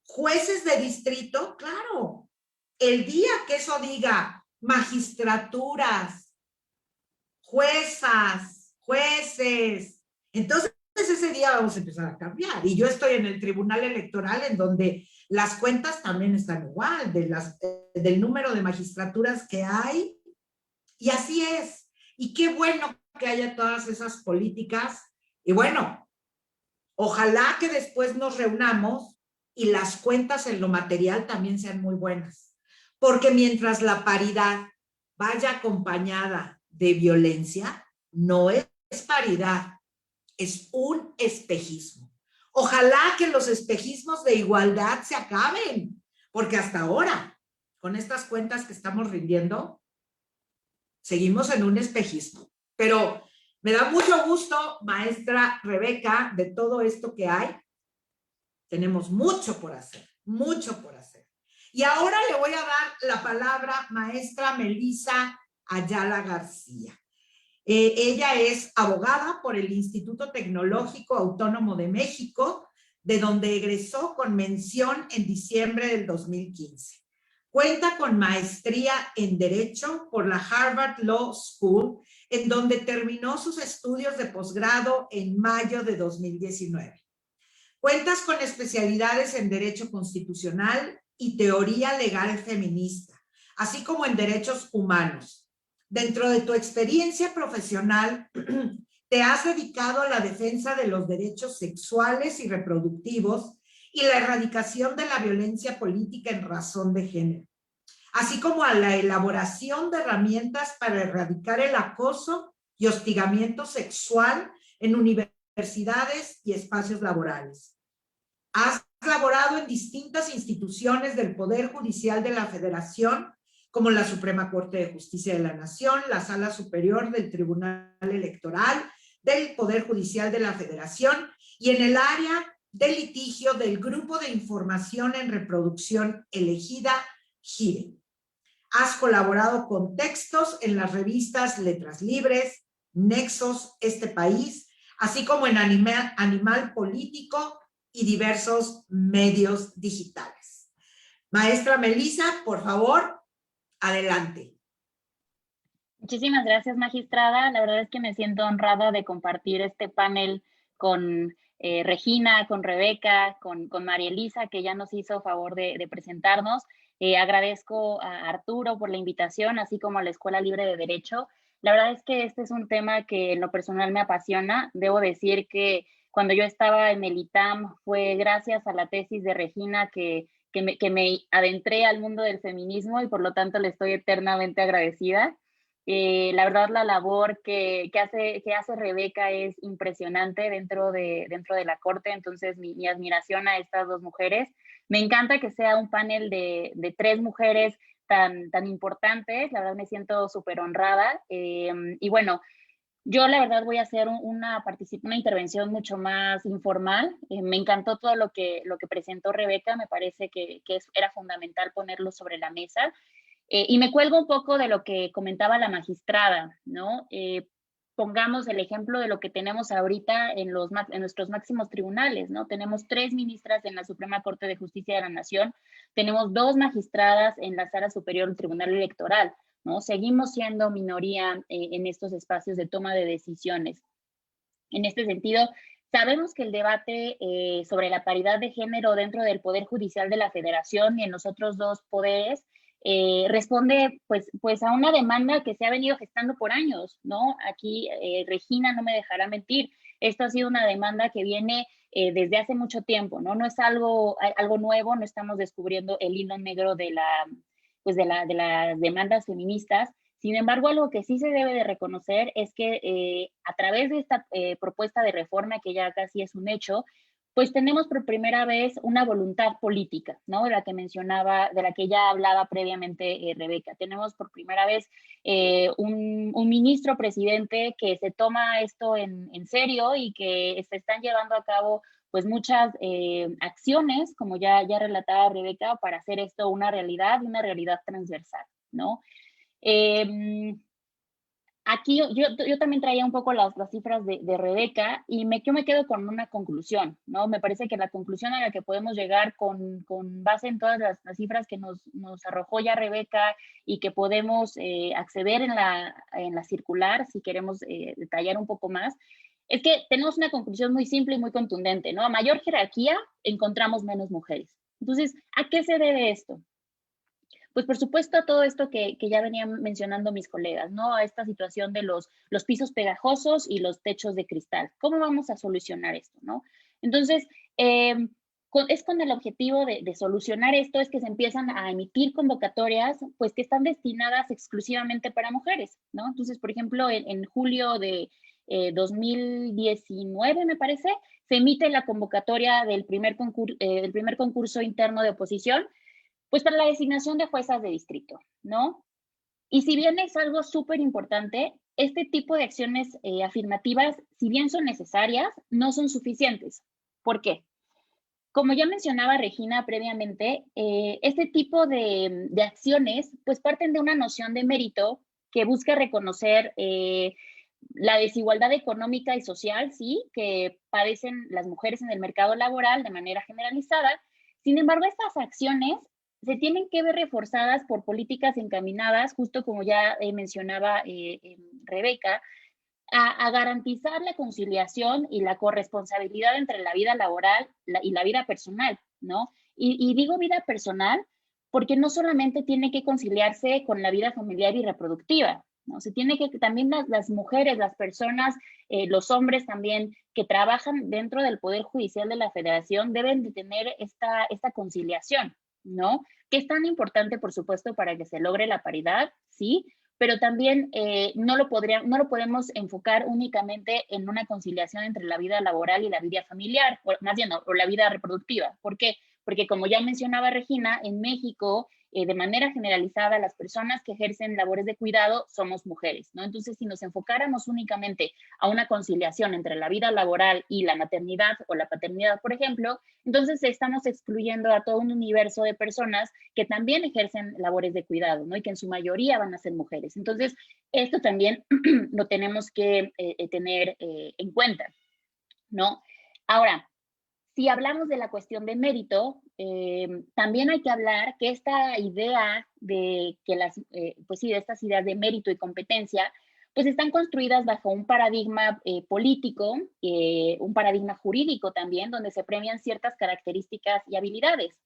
Jueces de distrito, claro. El día que eso diga magistraturas, juezas, jueces, entonces ese día vamos a empezar a cambiar. Y yo estoy en el Tribunal Electoral, en donde las cuentas también están igual, del número de magistraturas que hay. Y así es. Y qué bueno que haya todas esas políticas Y bueno, ojalá que después nos reunamos y las cuentas en lo material también sean muy buenas. Porque mientras la paridad vaya acompañada de violencia, no es paridad, es un espejismo. Ojalá que los espejismos de igualdad se acaben, porque hasta ahora, con estas cuentas que estamos rindiendo, seguimos en un espejismo. Pero me da mucho gusto, maestra Rebeca, de todo esto que hay. Tenemos mucho por hacer, mucho por hacer. Y ahora le voy a dar la palabra maestra Melissa Ayala García. Ella es abogada por el Instituto Tecnológico Autónomo de México, de donde egresó con mención en diciembre del 2015. Cuenta con maestría en Derecho por la Harvard Law School, en donde terminó sus estudios de posgrado en mayo de 2019. Cuentas con especialidades en Derecho Constitucional y Teoría Legal Feminista, así como en Derechos Humanos. Dentro de tu experiencia profesional, te has dedicado a la defensa de los derechos sexuales y reproductivos y la erradicación de la violencia política en razón de género, así como a la elaboración de herramientas para erradicar el acoso y hostigamiento sexual en universidades y espacios laborales. Has laborado en distintas instituciones del Poder Judicial de la Federación, como la Suprema Corte de Justicia de la Nación, la Sala Superior del Tribunal Electoral, del Poder Judicial de la Federación y en el área de litigio del Grupo de Información en Reproducción Elegida, GIRE. Has colaborado con textos en las revistas Letras Libres, Nexos, Este País, así como en Animal Político y diversos medios digitales. Maestra Melissa, por favor, adelante. Muchísimas gracias, magistrada. La verdad es que me siento honrada de compartir este panel con Regina, con Rebeca, con María Elisa, que ya nos hizo favor de presentarnos. Agradezco a Arturo por la invitación, así como a la Escuela Libre de Derecho. La verdad es que este es un tema que en lo personal me apasiona. Debo decir que cuando yo estaba en el ITAM fue gracias a la tesis de Regina que me adentré al mundo del feminismo y por lo tanto le estoy eternamente agradecida. La verdad, la labor que hace Rebeca es impresionante dentro de la Corte, entonces mi admiración a estas dos mujeres. Me encanta que sea un panel de tres mujeres tan importantes, la verdad me siento súper honrada. Y bueno, yo la verdad voy a hacer una intervención mucho más informal. Me encantó todo lo que presentó Rebeca, me parece que era fundamental ponerlo sobre la mesa. Y me cuelgo un poco de lo que comentaba la magistrada, ¿no? Pongamos el ejemplo de lo que tenemos ahorita en nuestros máximos tribunales, ¿no? Tenemos 3 ministras en la Suprema Corte de Justicia de la Nación, tenemos 2 magistradas en la Sala Superior del Tribunal Electoral, ¿no? Seguimos siendo minoría en estos espacios de toma de decisiones. En este sentido, sabemos que el debate sobre la paridad de género dentro del Poder Judicial de la Federación y en los otros 2 poderes responde pues a una demanda que se ha venido gestando por años, ¿no? Aquí Regina no me dejará mentir, esto ha sido una demanda que viene desde hace mucho tiempo, ¿no? No es algo nuevo, no estamos descubriendo el hilo negro de las demandas feministas. Sin embargo, algo que sí se debe de reconocer es que a través de esta propuesta de reforma, que ya casi es un hecho, pues tenemos por primera vez una voluntad política, ¿no? De la que ya hablaba previamente Rebeca. Tenemos por primera vez un ministro presidente que se toma esto en serio y que se están llevando a cabo pues muchas acciones, como ya relataba Rebeca, para hacer esto una realidad transversal, ¿no? Aquí yo también traía un poco las cifras de Rebeca y yo me quedo con una conclusión, ¿no? Me parece que la conclusión a la que podemos llegar con base en todas las cifras que nos arrojó ya Rebeca y que podemos acceder en la circular, si queremos detallar un poco más, es que tenemos una conclusión muy simple y muy contundente, ¿no? A mayor jerarquía encontramos menos mujeres. Entonces, ¿a qué se debe esto? Pues por supuesto a todo esto que ya venían mencionando mis colegas, ¿no? A esta situación de los pisos pegajosos y los techos de cristal. ¿Cómo vamos a solucionar esto, no? Entonces, es con el objetivo de solucionar esto, es que se empiezan a emitir convocatorias, pues que están destinadas exclusivamente para mujeres, ¿no? Entonces, por ejemplo, en julio de 2019, me parece, se emite la convocatoria del primer concurso interno de oposición, pues para la designación de juezas de distrito, ¿no? Y si bien es algo súper importante, este tipo de acciones afirmativas, si bien son necesarias, no son suficientes. ¿Por qué? Como ya mencionaba Regina previamente, este tipo de acciones pues parten de una noción de mérito que busca reconocer la desigualdad económica y social, sí, que padecen las mujeres en el mercado laboral de manera generalizada. Sin embargo, estas acciones se tienen que ver reforzadas por políticas encaminadas, justo como ya mencionaba Rebeca, a garantizar la conciliación y la corresponsabilidad entre la vida laboral y la vida personal, ¿no? Y digo vida personal porque no solamente tiene que conciliarse con la vida familiar y reproductiva, ¿no? Se tiene que también las mujeres, las personas, los hombres también que trabajan dentro del Poder Judicial de la Federación deben de tener esta conciliación, ¿no? Que es tan importante, por supuesto, para que se logre la paridad, sí, pero también no lo podemos enfocar únicamente en una conciliación entre la vida laboral y la vida familiar, o más bien, o la vida reproductiva. ¿Por qué? Porque como ya mencionaba Regina, en México, de manera generalizada, las personas que ejercen labores de cuidado somos mujeres, ¿no? Entonces, si nos enfocáramos únicamente a una conciliación entre la vida laboral y la maternidad o la paternidad, por ejemplo, entonces estamos excluyendo a todo un universo de personas que también ejercen labores de cuidado, ¿no? Y que en su mayoría van a ser mujeres. Entonces, esto también lo tenemos que tener en cuenta, ¿no? Ahora, si hablamos de la cuestión de mérito, también hay que hablar que esta idea de que pues sí, de estas ideas de mérito y competencia, pues están construidas bajo un paradigma político, un paradigma jurídico también, donde se premian ciertas características y habilidades,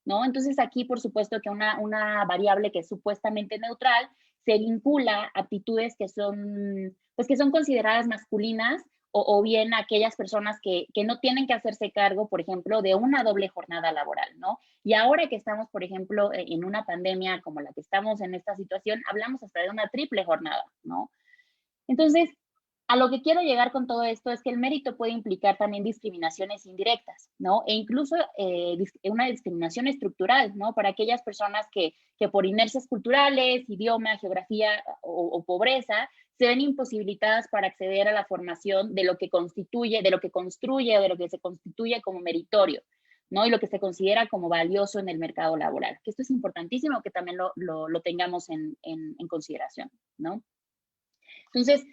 ¿no? Entonces aquí, por supuesto, que una variable que es supuestamente neutral se vincula a aptitudes que son consideradas masculinas, o bien aquellas personas que no tienen que hacerse cargo, por ejemplo, de una doble jornada laboral, ¿no? Y ahora que estamos, por ejemplo, en una pandemia como la que estamos en esta situación, hablamos hasta de una triple jornada, ¿no? Entonces, a lo que quiero llegar con todo esto es que el mérito puede implicar también discriminaciones indirectas, ¿no? E incluso una discriminación estructural, ¿no? Para aquellas personas que por inercias culturales, idioma, geografía o pobreza, se ven imposibilitadas para acceder a la formación de lo que constituye, de lo que construye o de lo que se constituye como meritorio, ¿no? Y lo que se considera como valioso en el mercado laboral. Que esto es importantísimo que también lo tengamos en consideración, ¿no? Entonces,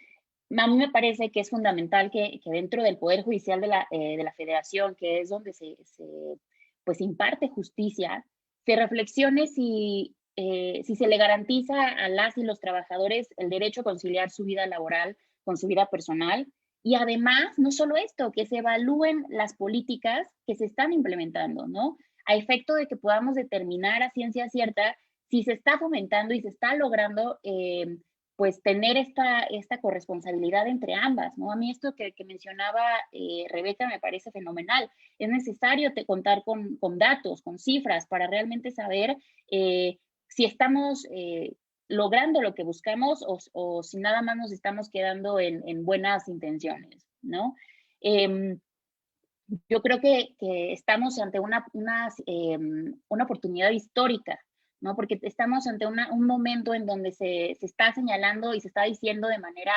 a mí me parece que es fundamental que dentro del Poder Judicial de la Federación, que es donde pues imparte justicia, se reflexione si se le garantiza a las y los trabajadores el derecho a conciliar su vida laboral con su vida personal. Y además, no solo esto, que se evalúen las políticas que se están implementando, ¿no? A efecto de que podamos determinar a ciencia cierta si se está fomentando y se está logrando pues tener esta corresponsabilidad entre ambas, ¿no? A mí esto que mencionaba Rebeca me parece fenomenal. Es necesario contar con datos, con cifras, para realmente saber si estamos logrando lo que buscamos o si nada más nos estamos quedando en buenas intenciones, ¿no? Yo creo que estamos ante una oportunidad histórica, ¿no? Porque estamos ante un momento en donde se está señalando y se está diciendo de manera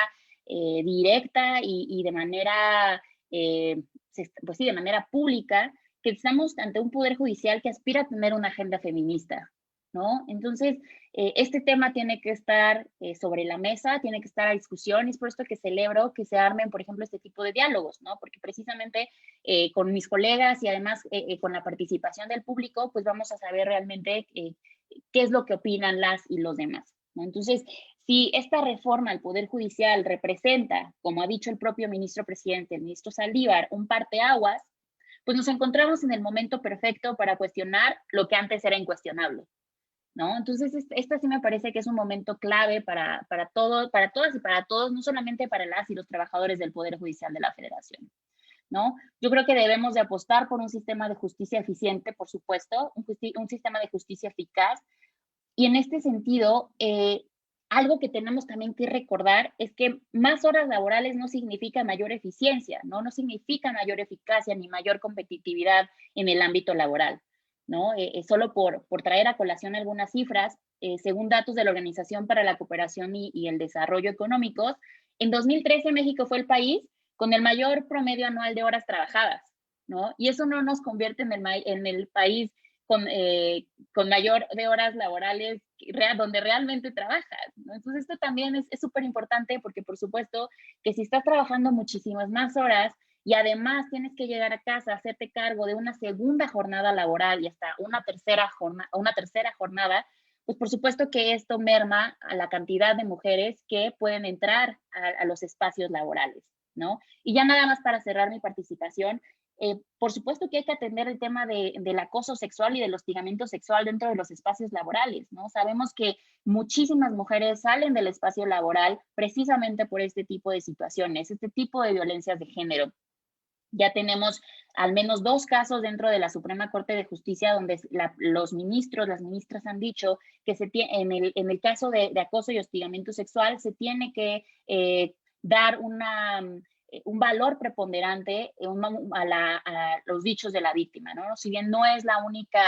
directa y de manera, pues sí, de manera pública, que estamos ante un poder judicial que aspira a tener una agenda feminista, ¿no? Entonces, este tema tiene que estar sobre la mesa, tiene que estar a discusión, y es por esto que celebro que se armen, por ejemplo, este tipo de diálogos, ¿no? Porque precisamente con mis colegas y además con la participación del público, pues vamos a saber realmente qué es lo que opinan las y los demás, ¿no? Entonces, si esta reforma al Poder Judicial representa, como ha dicho el propio ministro presidente, el ministro Saldívar, un parteaguas, pues nos encontramos en el momento perfecto para cuestionar lo que antes era incuestionable, ¿no? Entonces, esta sí me parece que es un momento clave para todas y para todos, no solamente para las y los trabajadores del Poder Judicial de la Federación, ¿no? Yo creo que debemos de apostar por un sistema de justicia eficiente, por supuesto, un sistema de justicia eficaz, y en este sentido, algo que tenemos también que recordar es que más horas laborales no significa mayor eficiencia, ¿no? No significa mayor eficacia ni mayor competitividad en el ámbito laboral, ¿no? Solo por traer a colación algunas cifras, según datos de la Organización para la Cooperación y el Desarrollo Económicos, en 2013 México fue el país con el mayor promedio anual de horas trabajadas, ¿no? Y eso no nos convierte en el país con mayor de horas laborales donde realmente trabajas, ¿no? Entonces esto también es súper importante porque por supuesto que si estás trabajando muchísimas más horas y además tienes que llegar a casa, hacerte cargo de una segunda jornada laboral y hasta una tercera jornada, pues por supuesto que esto merma a la cantidad de mujeres que pueden entrar a los espacios laborales, ¿no? Y ya nada más para cerrar mi participación, por supuesto que hay que atender el tema del acoso sexual y del hostigamiento sexual dentro de los espacios laborales, ¿no? Sabemos que muchísimas mujeres salen del espacio laboral precisamente por este tipo de situaciones, este tipo de violencias de género. Ya tenemos al menos 2 casos dentro de la Suprema Corte de Justicia donde los ministros, las ministras han dicho que en el caso de acoso y hostigamiento sexual se tiene que dar un valor preponderante a los dichos de la víctima, ¿no? Si bien no es la única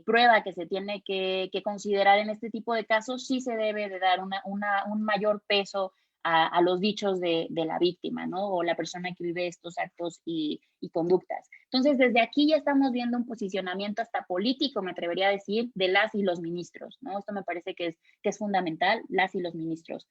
prueba que se tiene que considerar en este tipo de casos, sí se debe de dar un mayor peso a los dichos de la víctima, ¿no? O la persona que vive estos actos y conductas. Entonces, desde aquí ya estamos viendo un posicionamiento hasta político, me atrevería a decir, de las y los ministros, ¿no? Esto me parece que es fundamental, las y los ministros.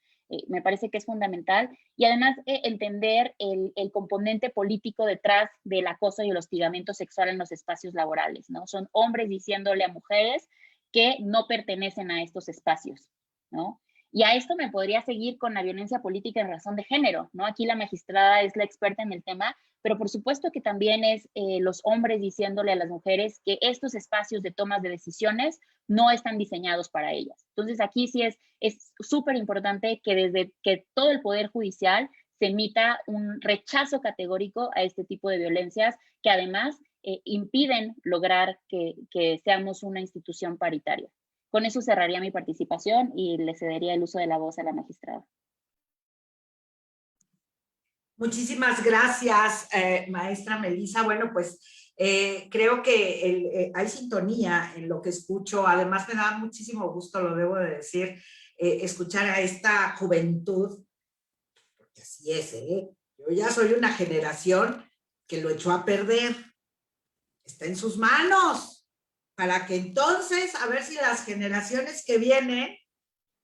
Me parece que es fundamental. Y además entender el componente político detrás del acoso y el hostigamiento sexual en los espacios laborales, ¿no? Son hombres diciéndole a mujeres que no pertenecen a estos espacios, ¿no? Y a esto me podría seguir con la violencia política en razón de género, ¿no? Aquí la magistrada es la experta en el tema, pero por supuesto que también es los hombres diciéndole a las mujeres que estos espacios de tomas de decisiones no están diseñados para ellas. Entonces aquí sí es súper importante que desde que todo el Poder Judicial se emita un rechazo categórico a este tipo de violencias que además impiden lograr que seamos una institución paritaria. Con eso cerraría mi participación y le cedería el uso de la voz a la magistrada. Muchísimas gracias, maestra Melissa. Bueno, pues creo que hay sintonía en lo que escucho. Además, me da muchísimo gusto, lo debo de decir, escuchar a esta juventud, porque así es, ¿eh? Yo ya soy una generación que lo echó a perder. Está en sus manos. Para que entonces, a ver si las generaciones que vienen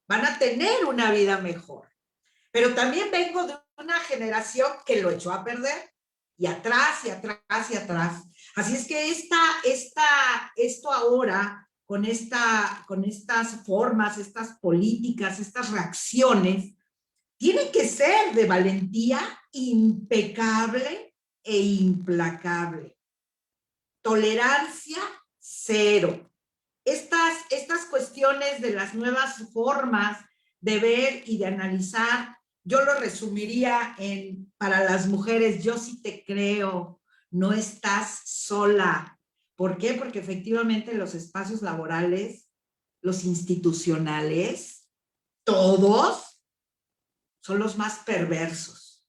van a tener una vida mejor. Pero también vengo de una generación que lo echó a perder, y atrás, y atrás, y atrás. Así es que esto ahora, con estas formas, estas políticas, estas reacciones, tiene que ser de valentía impecable e implacable. Tolerancia cero. Estas cuestiones de las nuevas formas de ver y de analizar, yo lo resumiría para las mujeres, yo sí te creo, no estás sola. ¿Por qué? Porque efectivamente los espacios laborales, los institucionales, todos son los más perversos,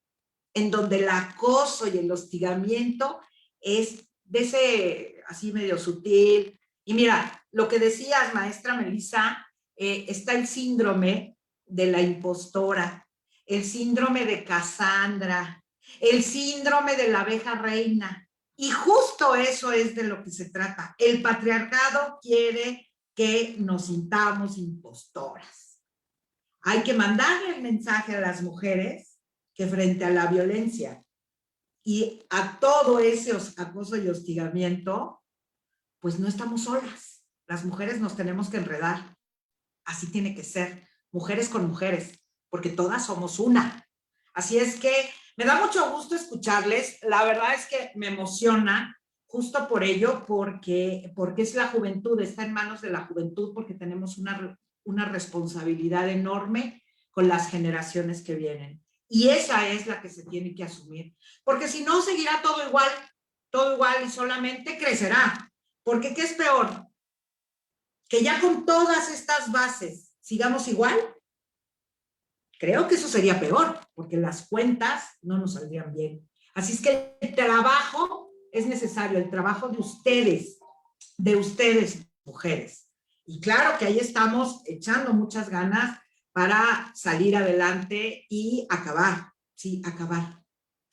en donde el acoso y el hostigamiento es de ese así medio sutil. Y mira, lo que decías, maestra Melissa, está el síndrome de la impostora, el síndrome de Casandra, el síndrome de la abeja reina. Y justo eso es de lo que se trata. El patriarcado quiere que nos sintamos impostoras. Hay que mandarle el mensaje a las mujeres que frente a la violencia y a todo ese acoso y hostigamiento, pues no estamos solas. Las mujeres nos tenemos que enredar. Así tiene que ser. Mujeres con mujeres, porque todas somos una. Así es que me da mucho gusto escucharles. La verdad es que me emociona justo por ello, porque es la juventud, está en manos de la juventud, porque tenemos una responsabilidad enorme con las generaciones que vienen. Y esa es la que se tiene que asumir, porque si no seguirá todo igual y solamente crecerá. Porque ¿qué es peor? Que ya con todas estas bases sigamos igual. Creo que eso sería peor, porque las cuentas no nos saldrían bien. Así es que el trabajo es necesario, el trabajo de ustedes, mujeres. Y claro que ahí estamos echando muchas ganas para salir adelante y acabar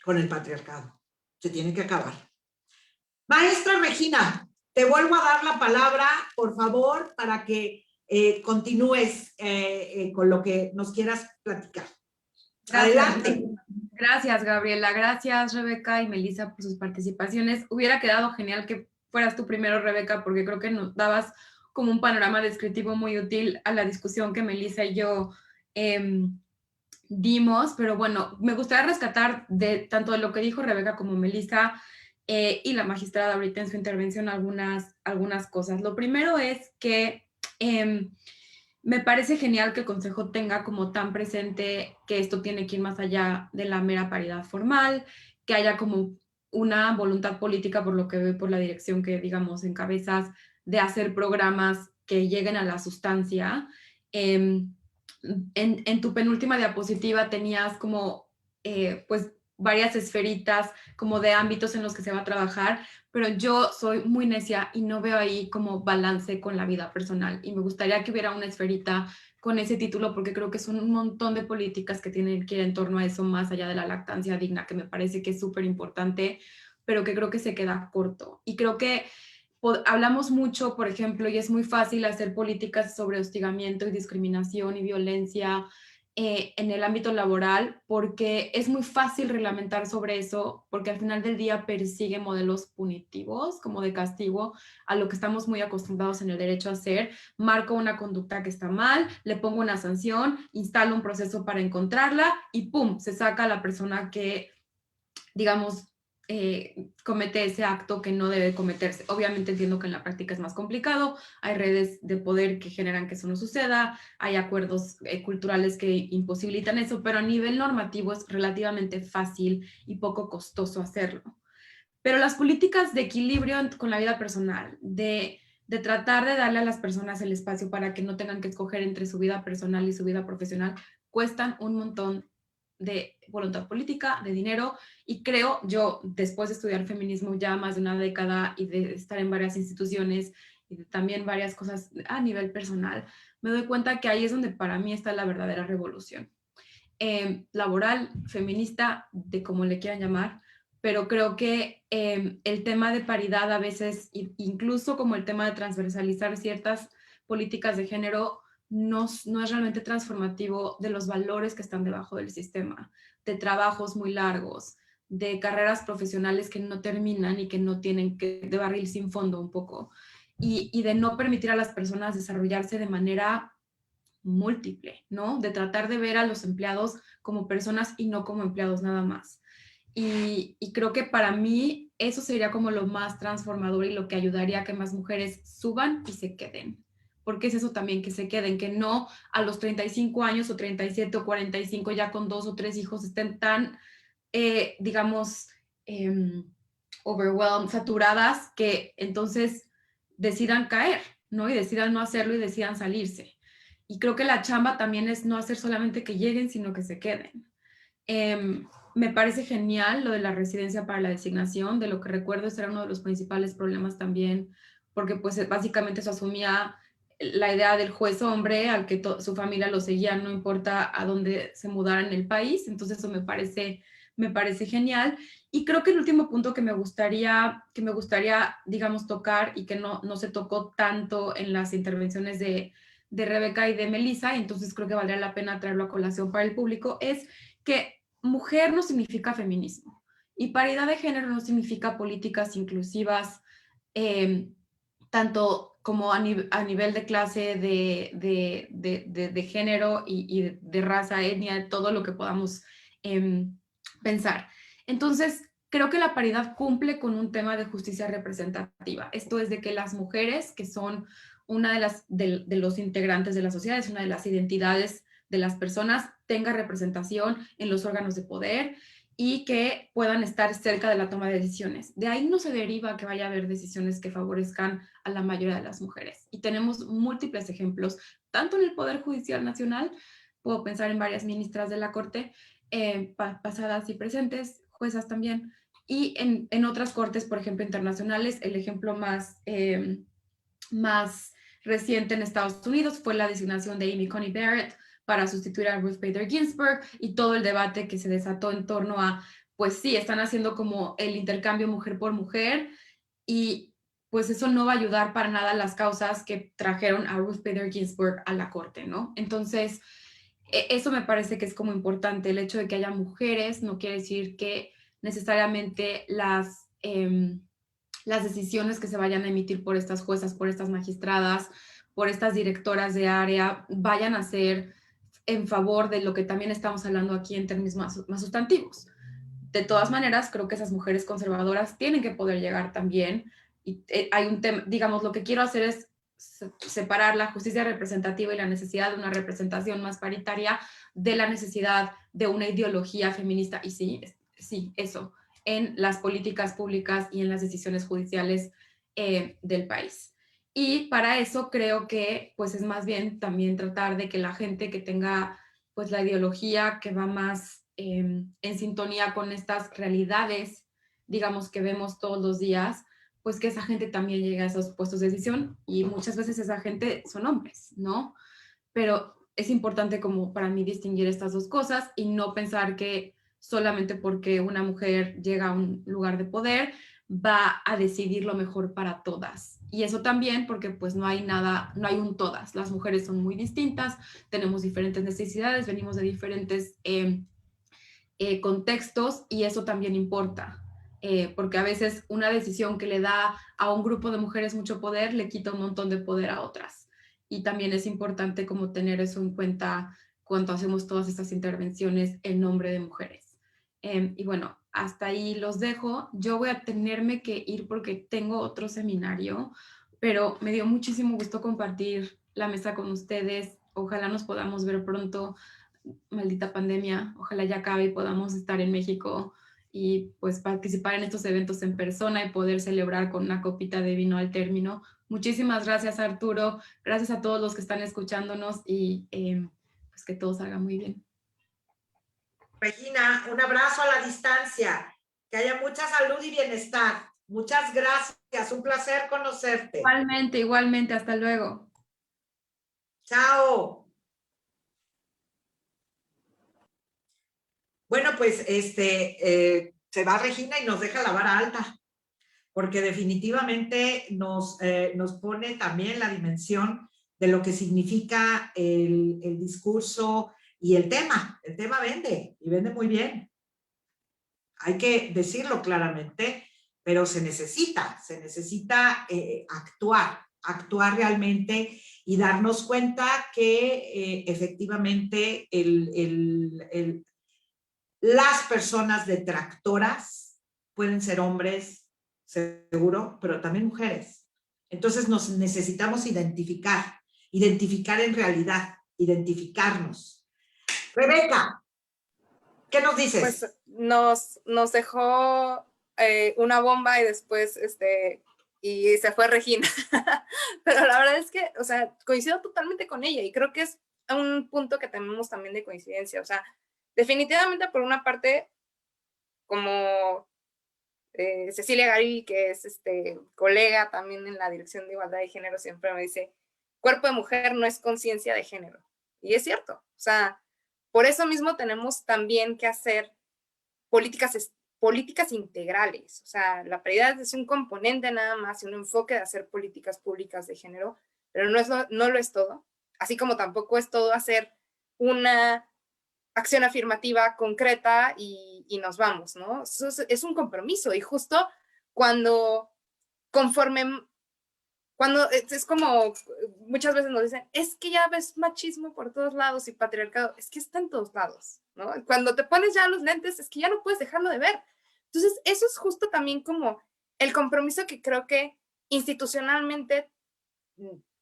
con el patriarcado. Se tiene que acabar. Maestra Regina, te vuelvo a dar la palabra, por favor, para que continúes con lo que nos quieras platicar. Adelante. Gracias, Gabriela. Gracias, Rebeca y Melissa, por sus participaciones. Hubiera quedado genial que fueras tú primero, Rebeca, porque creo que nos dabas como un panorama descriptivo muy útil a la discusión que Melissa y yo dimos. Pero bueno, me gustaría rescatar tanto de lo que dijo Rebeca como Melissa y la magistrada ahorita en su intervención algunas cosas. Lo primero es que me parece genial que el Consejo tenga como tan presente que esto tiene que ir más allá de la mera paridad formal, que haya como una voluntad política, por lo que veo por la dirección que, digamos, encabezas, de hacer programas que lleguen a la sustancia. En tu penúltima diapositiva tenías como, pues, varias esferitas como de ámbitos en los que se va a trabajar, pero yo soy muy necia y no veo ahí como balance con la vida personal, y me gustaría que hubiera una esferita con ese título, porque creo que son un montón de políticas que tienen que ir en torno a eso, más allá de la lactancia digna, que me parece que es súper importante, pero que creo que se queda corto. Y creo que hablamos mucho, por ejemplo, y es muy fácil hacer políticas sobre hostigamiento y discriminación y violencia en el ámbito laboral, porque es muy fácil reglamentar sobre eso, porque al final del día persigue modelos punitivos, como de castigo, a lo que estamos muy acostumbrados en el derecho a hacer. Marco una conducta que está mal, le pongo una sanción, instalo un proceso para encontrarla y ¡pum!, se saca a la persona que, digamos, comete ese acto que no debe cometerse. Obviamente entiendo que en la práctica es más complicado, hay redes de poder que generan que eso no suceda, hay acuerdos culturales que imposibilitan eso, pero a nivel normativo es relativamente fácil y poco costoso hacerlo. Pero las políticas de equilibrio con la vida personal, de tratar de darle a las personas el espacio para que no tengan que escoger entre su vida personal y su vida profesional, cuestan un montón de voluntad política, de dinero, y creo yo, después de estudiar feminismo ya más de una década y de estar en varias instituciones y de también varias cosas a nivel personal, me doy cuenta que ahí es donde para mí está la verdadera revolución. Laboral, feminista, de como le quieran llamar, pero creo que el tema de paridad a veces, incluso como el tema de transversalizar ciertas políticas de género, no es realmente transformativo de los valores que están debajo del sistema, de trabajos muy largos, de carreras profesionales que no terminan y que no tienen que, de barril sin fondo un poco, y de no permitir a las personas desarrollarse de manera múltiple, ¿no? De tratar de ver a los empleados como personas y no como empleados nada más. Y creo que para mí eso sería como lo más transformador y lo que ayudaría a que más mujeres suban y se queden. Porque es eso también, que se queden, que no a los 35 años o 37 o 45 ya con 2 o 3 hijos estén tan, digamos, overwhelmed, saturadas, que entonces decidan caer, ¿no? Y decidan no hacerlo y decidan salirse. Y creo que la chamba también es no hacer solamente que lleguen, sino que se queden. Me parece genial lo de la residencia para la designación. De lo que recuerdo, ese era uno de los principales problemas también, porque pues básicamente eso asumía la idea del juez hombre al que su familia lo seguía, no importa a dónde se mudara en el país. Entonces eso me parece genial. Y creo que el último punto que me gustaría, digamos, tocar, y que no se tocó tanto en las intervenciones de Rebeca y de Melissa, y entonces creo que valdría la pena traerlo a colación para el público, es que mujer no significa feminismo, y paridad de género no significa políticas inclusivas, tanto como a nivel de clase, de género y de raza, etnia, de todo lo que podamos pensar. Entonces, creo que la paridad cumple con un tema de justicia representativa. Esto es de que las mujeres, que son una de los integrantes de la sociedad, es una de las identidades de las personas, tenga representación en los órganos de poder y que puedan estar cerca de la toma de decisiones. De ahí no se deriva que vaya a haber decisiones que favorezcan a la mayoría de las mujeres. Y tenemos múltiples ejemplos, tanto en el Poder Judicial Nacional, puedo pensar en varias ministras de la Corte, pasadas y presentes, juezas también, y en otras cortes, por ejemplo, internacionales. El ejemplo más reciente en Estados Unidos fue la designación de Amy Coney Barrett para sustituir a Ruth Bader Ginsburg y todo el debate que se desató en torno a, pues sí, están haciendo como el intercambio mujer por mujer y pues eso no va a ayudar para nada a las causas que trajeron a Ruth Bader Ginsburg a la corte, ¿no? Entonces, eso me parece que es como importante. El hecho de que haya mujeres no quiere decir que necesariamente las decisiones que se vayan a emitir por estas juezas, por estas magistradas, por estas directoras de área, vayan a ser en favor de lo que también estamos hablando aquí en términos más sustantivos. De todas maneras, creo que esas mujeres conservadoras tienen que poder llegar también. Y hay un tema, digamos, lo que quiero hacer es separar la justicia representativa y la necesidad de una representación más paritaria de la necesidad de una ideología feminista. Y sí, eso, en las políticas públicas y en las decisiones judiciales del país. Y para eso creo que pues es más bien también tratar de que la gente que tenga pues la ideología que va más en sintonía con estas realidades, digamos, que vemos todos los días, pues que esa gente también llegue a esos puestos de decisión, y muchas veces esa gente son hombres, ¿no? Pero es importante como para mí distinguir estas dos cosas y no pensar que solamente porque una mujer llega a un lugar de poder va a decidir lo mejor para todas. Y eso también porque pues no hay un todas. Las mujeres son muy distintas, tenemos diferentes necesidades, venimos de diferentes contextos, y eso también importa. Porque a veces una decisión que le da a un grupo de mujeres mucho poder le quita un montón de poder a otras. Y también es importante como tener eso en cuenta cuando hacemos todas estas intervenciones en nombre de mujeres. Y bueno, hasta ahí los dejo. Yo voy a tenerme que ir porque tengo otro seminario, pero me dio muchísimo gusto compartir la mesa con ustedes. Ojalá nos podamos ver pronto. Maldita pandemia, ojalá ya acabe y podamos estar en México y pues participar en estos eventos en persona y poder celebrar con una copita de vino al término. Muchísimas gracias, Arturo. Gracias a todos los que están escuchándonos y pues que todo salga muy bien. Regina, un abrazo a la distancia. Que haya mucha salud y bienestar. Muchas gracias. Un placer conocerte. Igualmente. Hasta luego. Chao. Bueno, pues se va Regina y nos deja la vara alta, porque definitivamente nos pone también la dimensión de lo que significa el discurso y el tema. El tema vende, y vende muy bien. Hay que decirlo claramente, pero se necesita actuar realmente y darnos cuenta que efectivamente las personas detractoras pueden ser hombres, seguro, pero también mujeres. Entonces nos necesitamos identificar en realidad, identificarnos. Rebeca, ¿qué nos dices? Pues nos dejó una bomba y después y se fue Regina. Pero la verdad es que, o sea, coincido totalmente con ella y creo que es un punto que tenemos también de coincidencia. O sea, definitivamente por una parte, como Cecilia Gary, que es colega también en la Dirección de Igualdad de Género, siempre me dice, cuerpo de mujer no es conciencia de género. Y es cierto. O sea, por eso mismo tenemos también que hacer políticas integrales. O sea, la paridad es un componente nada más y un enfoque de hacer políticas públicas de género, pero no lo es todo. Así como tampoco es todo hacer una acción afirmativa concreta y nos vamos, ¿no? Eso es un compromiso, y justo cuando es como muchas veces nos dicen, es que ya ves machismo por todos lados y patriarcado, es que está en todos lados, ¿no? Cuando te pones ya los lentes, es que ya no puedes dejarlo de ver, Entonces, eso es justo también como el compromiso que creo que institucionalmente,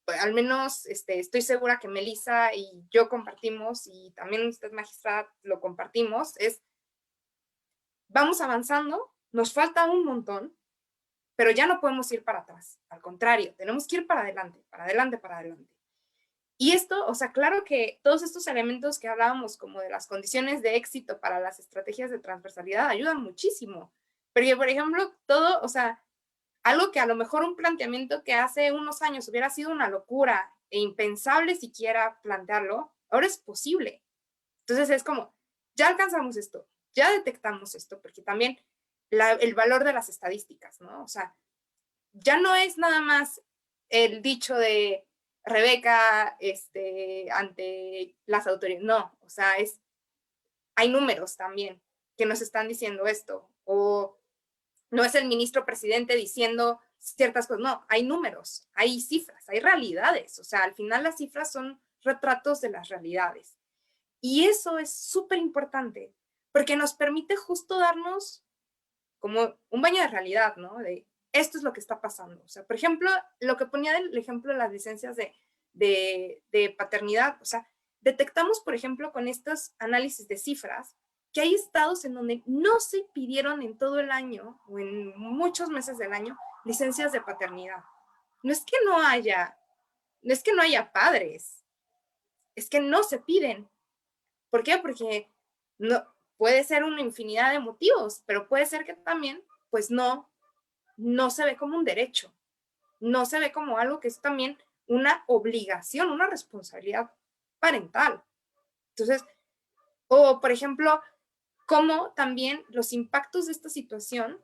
al menos estoy segura que Melissa y yo compartimos, y también usted, magistrada, lo compartimos, es vamos avanzando, nos falta un montón, pero ya no podemos ir para atrás. Al contrario, tenemos que ir para adelante, para adelante, para adelante. Y esto, o sea, claro que todos estos elementos que hablábamos como de las condiciones de éxito para las estrategias de transversalidad ayudan muchísimo. Porque, por ejemplo, todo, o sea, algo que a lo mejor un planteamiento que hace unos años hubiera sido una locura e impensable siquiera plantearlo, ahora es posible. Entonces es como, ya alcanzamos esto, ya detectamos esto, porque también el valor de las estadísticas, ¿no? O sea, ya no es nada más el dicho de Rebeca ante las autoridades, no, o sea, hay números también que nos están diciendo esto, o no es el ministro presidente diciendo ciertas cosas, no, hay números, hay cifras, hay realidades, o sea, al final las cifras son retratos de las realidades. Y eso es súper importante, porque nos permite justo darnos como un baño de realidad, ¿no? De esto es lo que está pasando. O sea, por ejemplo, lo que ponía del ejemplo de las licencias de paternidad, o sea, detectamos, por ejemplo, con estos análisis de cifras, que hay estados en donde no se pidieron en todo el año o en muchos meses del año licencias de paternidad. No es que no haya padres, es que no se piden. ¿Por qué? Porque no, puede ser una infinidad de motivos, pero puede ser que también, pues no se ve como un derecho, no se ve como algo que es también una obligación, una responsabilidad parental. Entonces, o por ejemplo, cómo también los impactos de esta situación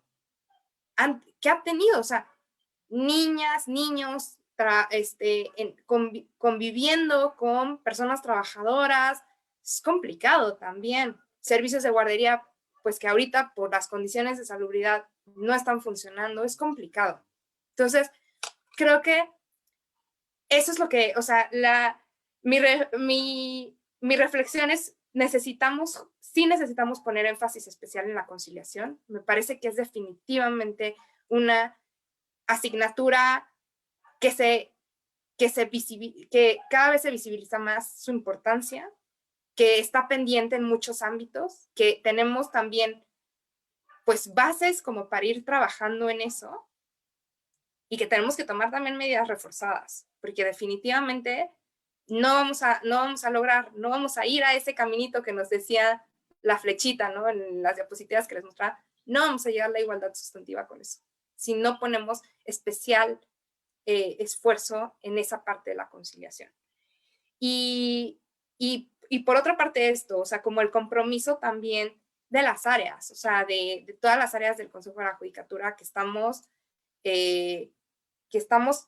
que ha tenido, o sea, niñas, niños, conviviendo con personas trabajadoras, es complicado también. Servicios de guardería, pues que ahorita por las condiciones de salubridad no están funcionando, es complicado. Entonces, creo que eso es lo que, o sea, mi reflexión es, sí necesitamos poner énfasis especial en la conciliación. Me parece que es definitivamente una asignatura que cada vez se visibiliza más su importancia, que está pendiente en muchos ámbitos, que tenemos también pues bases como para ir trabajando en eso y que tenemos que tomar también medidas reforzadas, porque definitivamente no vamos a ir a ese caminito que nos decía la flechita, ¿no? En las diapositivas que les mostraba, no vamos a llegar a la igualdad sustantiva con eso, si no ponemos especial esfuerzo en esa parte de la conciliación. Y por otra parte esto, o sea, como el compromiso también de las áreas, o sea, de todas las áreas del Consejo de la Judicatura que estamos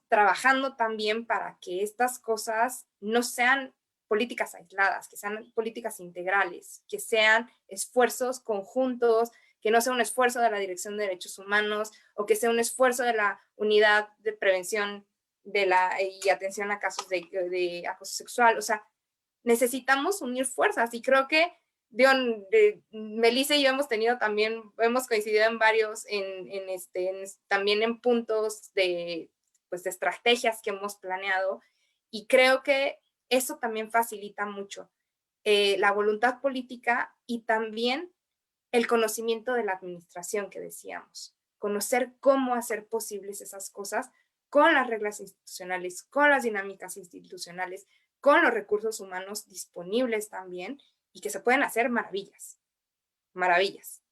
trabajando también para que estas cosas no sean políticas aisladas, que sean políticas integrales, que sean esfuerzos conjuntos, que no sea un esfuerzo de la Dirección de Derechos Humanos o que sea un esfuerzo de la Unidad de Prevención y Atención a Casos de Acoso Sexual. O sea, necesitamos unir fuerzas y creo que Melissa y yo hemos coincidido en varios, también en puntos de estrategias que hemos planeado y creo que eso también facilita mucho la voluntad política y también el conocimiento de la administración que decíamos, conocer cómo hacer posibles esas cosas con las reglas institucionales, con las dinámicas institucionales, con los recursos humanos disponibles también y que se pueden hacer maravillas, maravillas.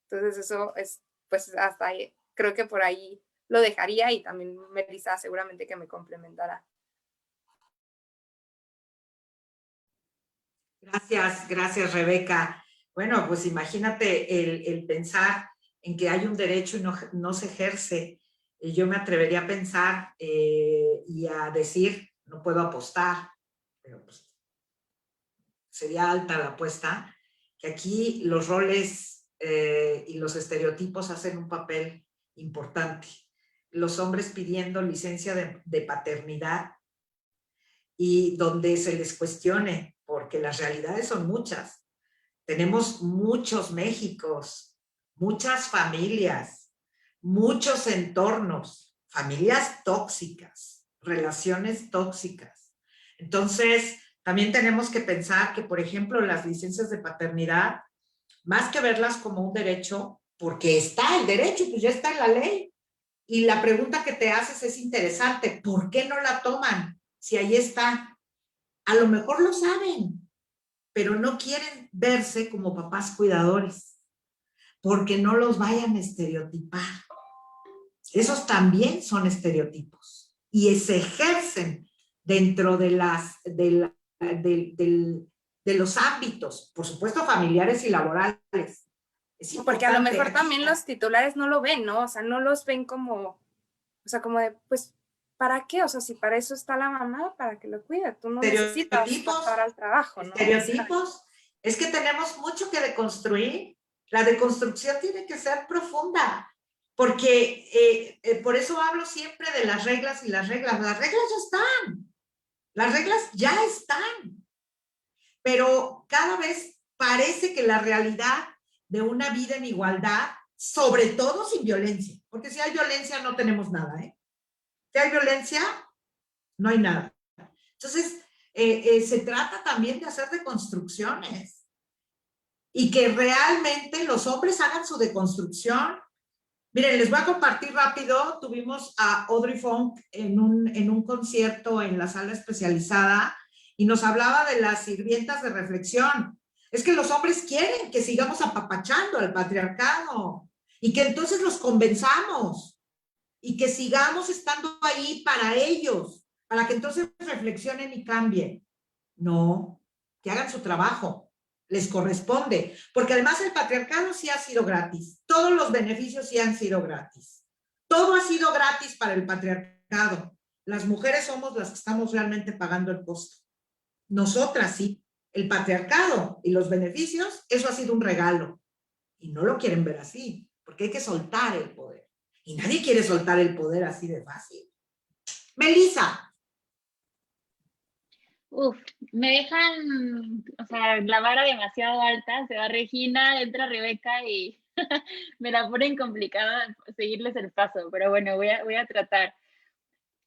Entonces eso es, pues hasta ahí, creo que por ahí lo dejaría y también Melissa seguramente que me complementará. Gracias Rebeca. Bueno, pues imagínate el pensar en que hay un derecho y no se ejerce. Yo me atrevería a pensar y a decir, no puedo apostar, pero pues sería alta la apuesta, que aquí los roles y los estereotipos hacen un papel importante. Los hombres pidiendo licencia de paternidad y donde se les cuestione, porque las realidades son muchas. Tenemos muchos Méxicos, muchas familias, muchos entornos, familias tóxicas, relaciones tóxicas. Entonces, también tenemos que pensar que, por ejemplo, las licencias de paternidad, más que verlas como un derecho, porque está el derecho, pues ya está en la ley. Y la pregunta que te haces es interesante, ¿por qué no la toman? Si ahí está. A lo mejor lo saben, pero no quieren verse como papás cuidadores, porque no los vayan a estereotipar. Esos también son estereotipos y se ejercen dentro de los ámbitos, por supuesto, familiares y laborales. Porque a lo mejor también los titulares no lo ven, ¿no? O sea, no los ven como, o sea, como de, pues, ¿para qué? O sea, si para eso está la mamá, para que lo cuide. Tú no necesitas pasar al trabajo, ¿no? Estereotipos. O sea, es que tenemos mucho que deconstruir. La deconstrucción tiene que ser profunda, porque por eso hablo siempre de las reglas y las reglas. Las reglas ya están. Las reglas ya están. Pero cada vez parece que la realidad de una vida en igualdad, sobre todo sin violencia, porque si hay violencia no tenemos nada, ¿eh? Si hay violencia, no hay nada. Entonces, se trata también de hacer deconstrucciones y que realmente los hombres hagan su deconstrucción. Miren, les voy a compartir rápido, tuvimos a Audrey Funk en un concierto en la sala especializada y nos hablaba de las sirvientas de reflexión. Es que los hombres quieren que sigamos apapachando al patriarcado y que entonces los convenzamos y que sigamos estando ahí para ellos, para que entonces reflexionen y cambien. No, que hagan su trabajo, les corresponde, porque además el patriarcado sí ha sido gratis, todos los beneficios sí han sido gratis, todo ha sido gratis para el patriarcado, las mujeres somos las que estamos realmente pagando el costo, nosotras sí, el patriarcado y los beneficios, eso ha sido un regalo, y no lo quieren ver así, porque hay que soltar el poder, y nadie quiere soltar el poder así de fácil. Melissa. Uf, me dejan, o sea, la vara demasiado alta, se va Regina, entra Rebeca y me la ponen complicada seguirles el paso, pero bueno, voy a tratar.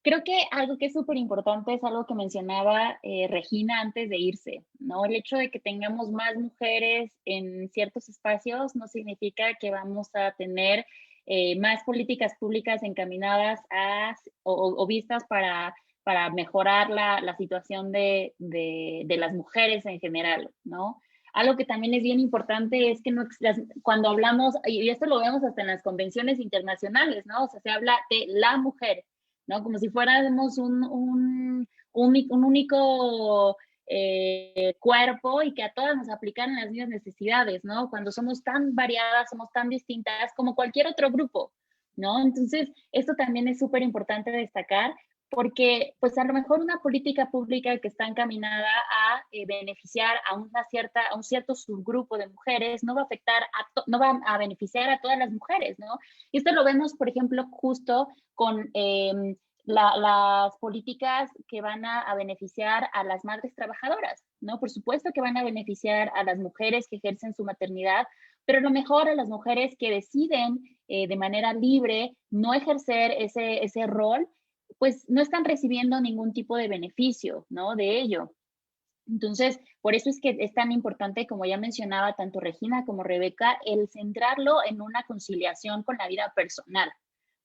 Creo que algo que es súper importante es algo que mencionaba Regina antes de irse, ¿no? El hecho de que tengamos más mujeres en ciertos espacios no significa que vamos a tener más políticas públicas encaminadas o vistas para mejorar la situación de las mujeres en general, ¿no? Algo que también es bien importante es que cuando hablamos, y esto lo vemos hasta en las convenciones internacionales, ¿no? O sea, se habla de la mujer, ¿no? Como si fuéramos un único cuerpo y que a todas nos aplicaran las mismas necesidades, ¿no? Cuando somos tan variadas, somos tan distintas como cualquier otro grupo, ¿no? Entonces, esto también es súper importante destacar porque pues a lo mejor una política pública que está encaminada a beneficiar a un cierto subgrupo de mujeres no va a afectar, no va a beneficiar a todas las mujeres, ¿no? Y esto lo vemos, por ejemplo, justo con las políticas que van a beneficiar a las madres trabajadoras, ¿no? Por supuesto que van a beneficiar a las mujeres que ejercen su maternidad, pero a lo mejor a las mujeres que deciden de manera libre no ejercer ese rol, pues no están recibiendo ningún tipo de beneficio, ¿no? De ello. Entonces, por eso es que es tan importante, como ya mencionaba tanto Regina como Rebeca, el centrarlo en una conciliación con la vida personal,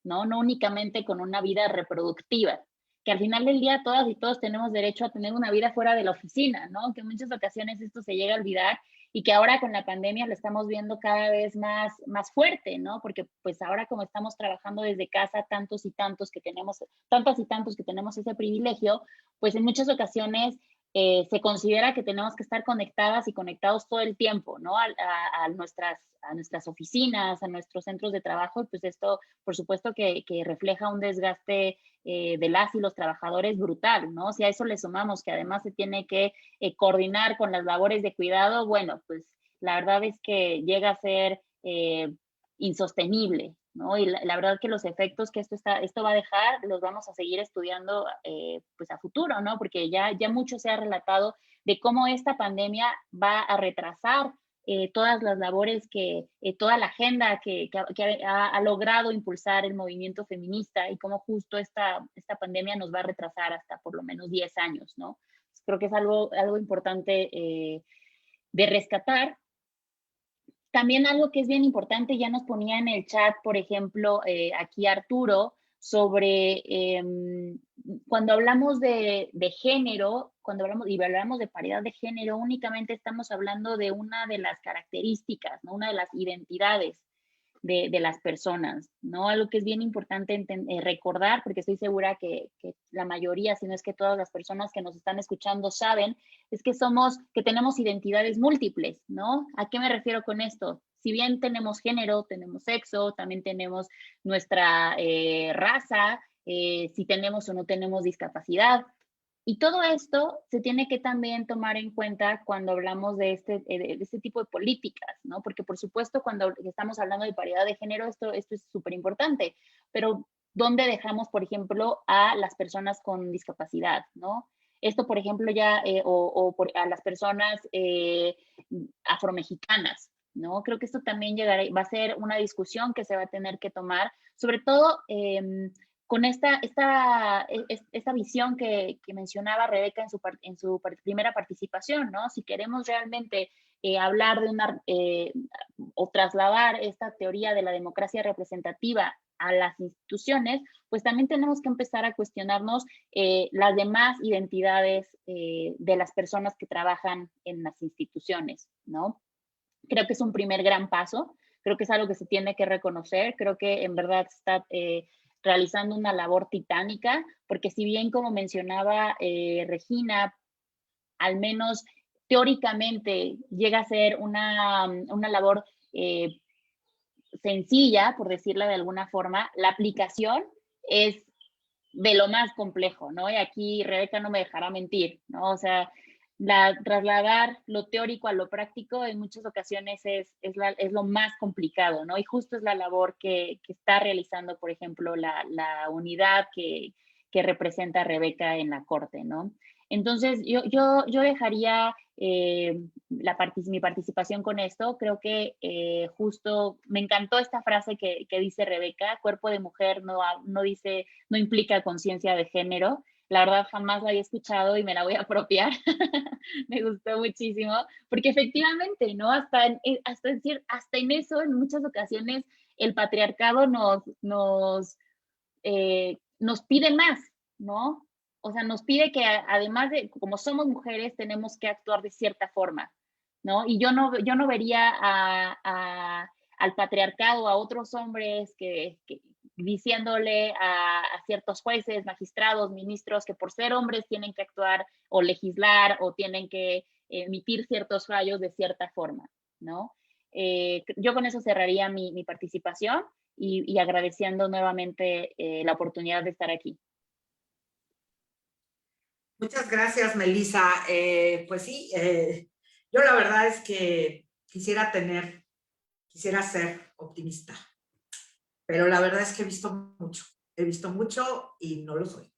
¿no? No únicamente con una vida reproductiva, que al final del día todas y todos tenemos derecho a tener una vida fuera de la oficina, ¿no? Que en muchas ocasiones esto se llega a olvidar y que ahora con la pandemia lo estamos viendo cada vez más fuerte, ¿no? Porque pues ahora como estamos trabajando desde casa tantas y tantos que tenemos ese privilegio, pues en muchas ocasiones se considera que tenemos que estar conectadas y conectados todo el tiempo, ¿no? A nuestras oficinas, a nuestros centros de trabajo, y pues esto, por supuesto, que refleja un desgaste de las y los trabajadores brutal, ¿no? Si a eso le sumamos que además se tiene que coordinar con las labores de cuidado, bueno, pues la verdad es que llega a ser insostenible, ¿no? Y la verdad que los efectos que esto va a dejar los vamos a seguir estudiando pues a futuro, ¿no? Porque ya mucho se ha relatado de cómo esta pandemia va a retrasar todas las labores toda la agenda que ha logrado impulsar el movimiento feminista y cómo justo esta pandemia nos va a retrasar hasta por lo menos 10 años, ¿no? Creo que es algo importante de rescatar. También algo que es bien importante, ya nos ponía en el chat, por ejemplo, aquí Arturo, sobre cuando hablamos de género, cuando hablamos de paridad de género, únicamente estamos hablando de una de las características, ¿no? Una de las identidades de las personas, ¿no? Algo que es bien importante recordar, porque estoy segura que la mayoría, si no es que todas las personas que nos están escuchando saben, es que tenemos identidades múltiples, ¿no? ¿A qué me refiero con esto? Si bien tenemos género, tenemos sexo, también tenemos nuestra raza, si tenemos o no tenemos discapacidad. Y todo esto se tiene que también tomar en cuenta cuando hablamos de este tipo de políticas, ¿no? Porque por supuesto cuando estamos hablando de paridad de género, esto es súper importante, pero ¿dónde dejamos, por ejemplo, a las personas con discapacidad, ¿no? Esto, por ejemplo, ya, a las personas afromexicanas, ¿no? Creo que esto también va a ser una discusión que se va a tener que tomar, sobre todo con esta visión que mencionaba Rebeca en su primera participación, ¿no? Si queremos realmente hablar de o trasladar esta teoría de la democracia representativa a las instituciones, pues también tenemos que empezar a cuestionarnos las demás identidades de las personas que trabajan en las instituciones, ¿no? Creo que es un primer gran paso, creo que es algo que se tiene que reconocer, creo que en verdad está realizando una labor titánica, porque si bien, como mencionaba Regina, al menos teóricamente llega a ser una labor sencilla, por decirla de alguna forma, la aplicación es de lo más complejo, ¿no? Y aquí Rebeca no me dejará mentir, ¿no? O sea, trasladar lo teórico a lo práctico en muchas ocasiones es lo más complicado, ¿no? Y justo es la labor que está realizando, por ejemplo, la unidad que representa a Rebeca en la Corte, ¿no? Entonces, yo dejaría mi participación con esto. Creo que justo me encantó esta frase que dice Rebeca: cuerpo de mujer no implica conciencia de género. La verdad jamás la había escuchado y me la voy a apropiar. Me gustó muchísimo, porque efectivamente, ¿no? Hasta en eso, en muchas ocasiones, el patriarcado nos pide más, ¿no? O sea, nos pide que además de, como somos mujeres, tenemos que actuar de cierta forma, ¿no? Y yo no vería al patriarcado, a otros hombres que diciéndole a ciertos jueces, magistrados, ministros, que por ser hombres tienen que actuar o legislar o tienen que emitir ciertos fallos de cierta forma, ¿no? Yo con eso cerraría mi participación y agradeciendo nuevamente la oportunidad de estar aquí. Muchas gracias, Melissa. Pues sí, yo la verdad es que quisiera ser optimista, pero la verdad es que he visto mucho y no lo soy.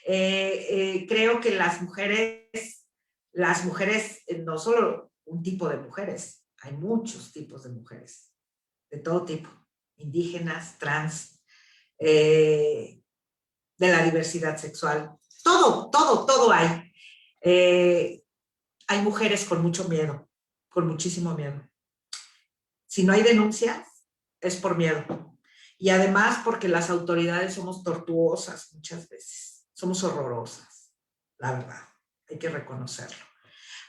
Creo que las mujeres, no solo un tipo de mujeres, hay muchos tipos de mujeres, de todo tipo, indígenas, trans, de la diversidad sexual, todo hay. Hay mujeres con mucho miedo, con muchísimo miedo. Si no hay denuncias, es por miedo. Y además porque las autoridades somos tortuosas muchas veces, somos horrorosas, la verdad, hay que reconocerlo.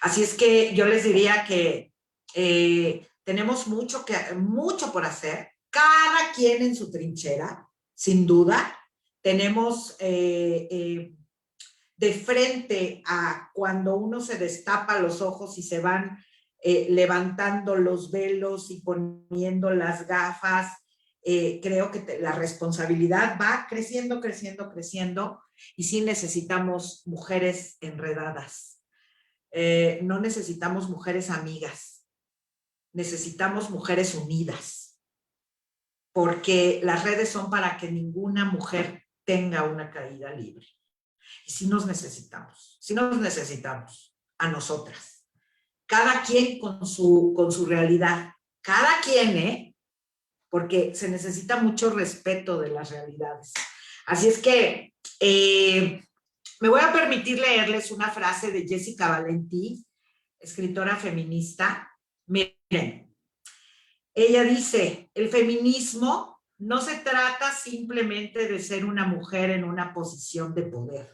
Así es que yo les diría que tenemos mucho por hacer, cada quien en su trinchera, sin duda. Tenemos de frente a cuando uno se destapa los ojos y se van levantando los velos y poniendo las gafas, creo que la responsabilidad va creciendo, y sí necesitamos mujeres enredadas. No necesitamos mujeres amigas, necesitamos mujeres unidas, porque las redes son para que ninguna mujer tenga una caída libre. Y sí nos necesitamos a nosotras, cada quien con su realidad. Cada quien, porque se necesita mucho respeto de las realidades. Así es que me voy a permitir leerles una frase de Jessica Valentí, escritora feminista. Miren, ella dice, el feminismo no se trata simplemente de ser una mujer en una posición de poder.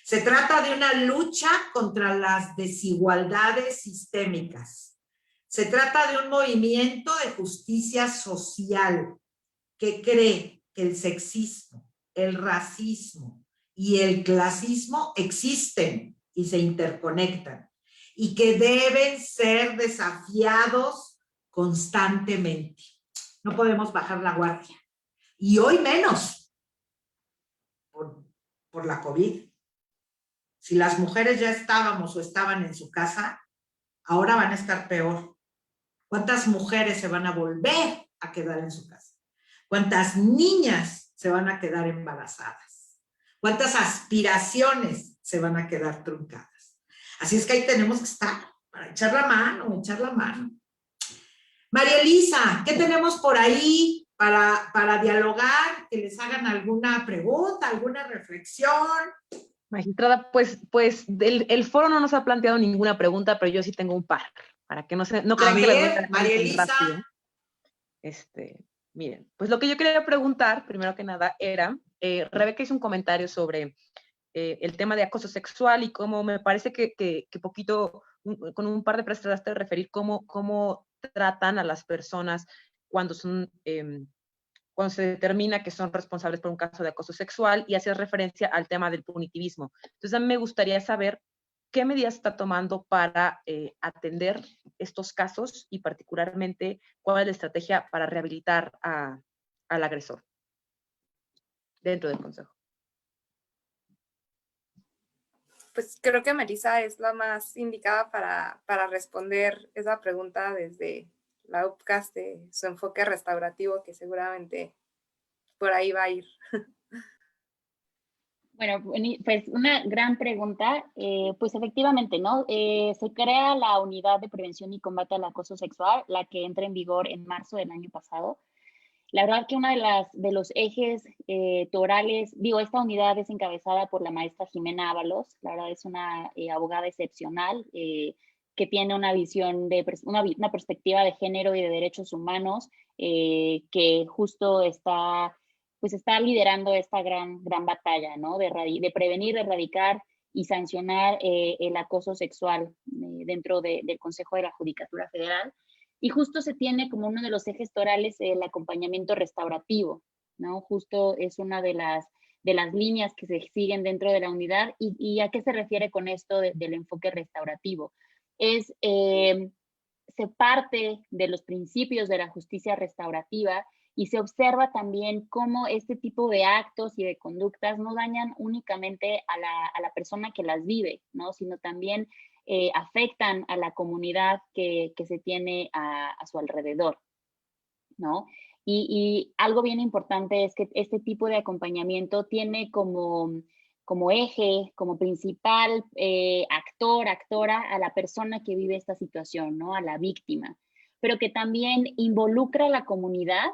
Se trata de una lucha contra las desigualdades sistémicas. Se trata de un movimiento de justicia social que cree que el sexismo, el racismo y el clasismo existen y se interconectan y que deben ser desafiados constantemente. No podemos bajar la guardia. Y hoy menos por la COVID. Si las mujeres ya estábamos o estaban en su casa, ahora van a estar peor. ¿Cuántas mujeres se van a volver a quedar en su casa? ¿Cuántas niñas se van a quedar embarazadas? ¿Cuántas aspiraciones se van a quedar truncadas? Así es que ahí tenemos que estar para echar la mano, echar la mano. María Elisa, ¿qué tenemos por ahí para dialogar? Que les hagan alguna pregunta, alguna reflexión. Magistrada, pues el foro no nos ha planteado ninguna pregunta, pero yo sí tengo un par, para que no crean que las voy a dejar María tan Elisa. rápido. Miren, pues lo que yo quería preguntar, primero que nada, era, Rebeca hizo un comentario sobre el tema de acoso sexual y cómo me parece que poquito, con un par de frases trataste de referir cómo tratan a las personas cuando son... cuando se determina que son responsables por un caso de acoso sexual y hace referencia al tema del punitivismo. Entonces, a mí me gustaría saber qué medidas está tomando para atender estos casos y particularmente cuál es la estrategia para rehabilitar al agresor dentro del Consejo. Pues creo que Melissa es la más indicada para responder esa pregunta desde la UPCAS de su enfoque restaurativo, que seguramente por ahí va a ir. Bueno, pues una gran pregunta. Pues efectivamente, ¿no? Se crea la Unidad de Prevención y Combate al Acoso Sexual, la que entra en vigor en marzo del año pasado. La verdad que uno de los ejes torales, esta unidad es encabezada por la maestra Jimena Ábalos. La verdad es una abogada excepcional que tiene una visión una perspectiva de género y de derechos humanos que justo está liderando esta gran batalla, ¿no? De prevenir, de erradicar y sancionar el acoso sexual dentro del Consejo de la Judicatura Federal. Y justo se tiene como uno de los ejes torales el acompañamiento restaurativo, ¿no? Justo es una de las líneas que se siguen dentro de la unidad. ¿Y a qué se refiere con esto del enfoque restaurativo? Se parte de los principios de la justicia restaurativa y se observa también cómo este tipo de actos y de conductas no dañan únicamente a la persona que las vive, ¿no? Sino también afectan a la comunidad que se tiene a su alrededor, ¿no? Y algo bien importante es que este tipo de acompañamiento tiene como eje, como principal actora a la persona que vive esta situación, ¿no? A la víctima, pero que también involucra a la comunidad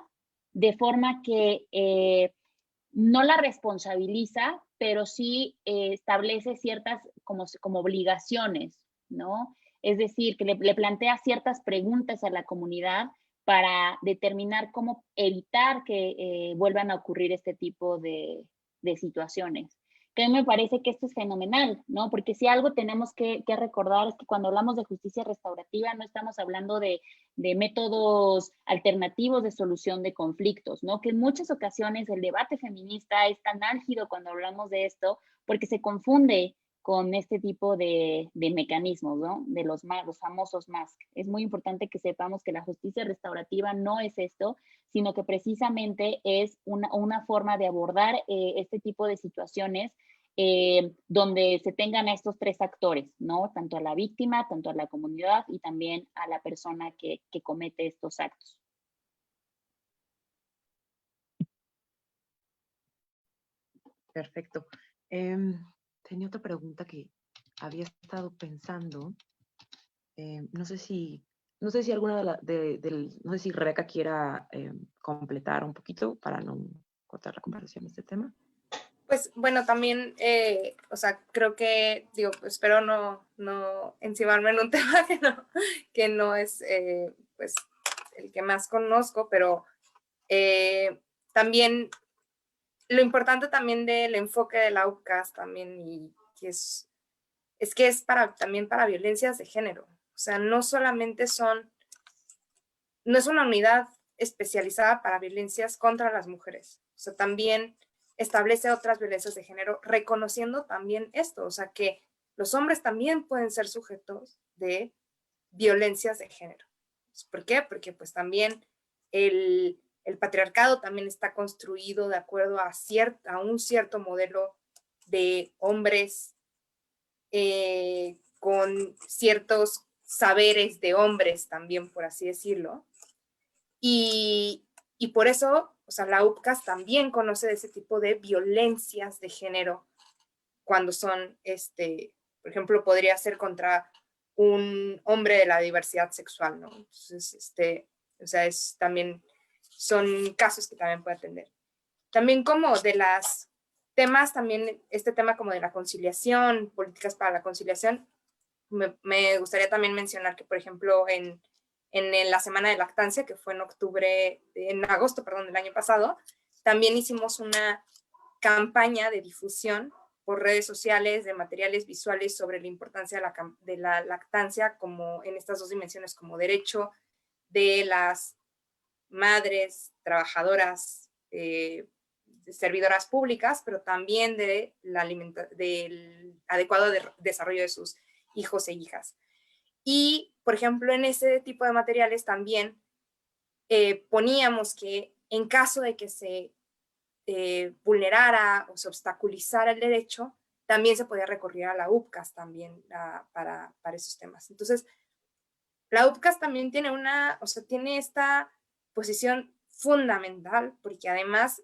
de forma que no la responsabiliza, pero sí establece ciertas como obligaciones, ¿no? Es decir, que le plantea ciertas preguntas a la comunidad para determinar cómo evitar que vuelvan a ocurrir este tipo de situaciones. Que a mí me parece que esto es fenomenal, ¿no? Porque si algo tenemos que recordar es que cuando hablamos de justicia restaurativa no estamos hablando de métodos alternativos de solución de conflictos, ¿no? Que en muchas ocasiones el debate feminista es tan álgido cuando hablamos de esto porque se confunde con este tipo de mecanismos, ¿no? De los famosos MASC. Es muy importante que sepamos que la justicia restaurativa no es esto, sino que precisamente es una forma de abordar este tipo de situaciones donde se tengan a estos tres actores, ¿no? Tanto a la víctima, tanto a la comunidad y también a la persona que comete estos actos. Perfecto. Tenía otra pregunta que había estado pensando. no sé si alguna no sé si Rebeca quiera completar un poquito para no cortar la conversación de este tema. Pues bueno, también, o sea, creo que, digo, espero no encimarme en un tema que no es, pues, el que más conozco, pero también lo importante también del enfoque de la UCAS también, y que es que es también para violencias de género. O sea, no solamente no es una unidad especializada para violencias contra las mujeres. O sea, también establece otras violencias de género, reconociendo también esto, o sea, que los hombres también pueden ser sujetos de violencias de género. ¿Por qué? Porque pues también el patriarcado también está construido de acuerdo a un cierto modelo de hombres con ciertos saberes de hombres también, por así decirlo. Y por eso, o sea, la UPCAS también conoce de ese tipo de violencias de género cuando son, por ejemplo, podría ser contra un hombre de la diversidad sexual, ¿no? Entonces, o sea, son casos que también puede atender. También como de las temas, también este tema como de la conciliación, políticas para la conciliación, me gustaría también mencionar que, por ejemplo, en la semana de lactancia, que fue en agosto, del año pasado, también hicimos una campaña de difusión por redes sociales de materiales visuales sobre la importancia de la lactancia como en estas dos dimensiones, como derecho de las madres trabajadoras, servidoras públicas, pero también del adecuado desarrollo de sus hijos e hijas. Y, por ejemplo, en ese tipo de materiales también poníamos que en caso de que se vulnerara o se obstaculizara el derecho, también se podía recurrir a la UPCAS también para esos temas. Entonces, la UPCAS también tiene esta posición fundamental, porque además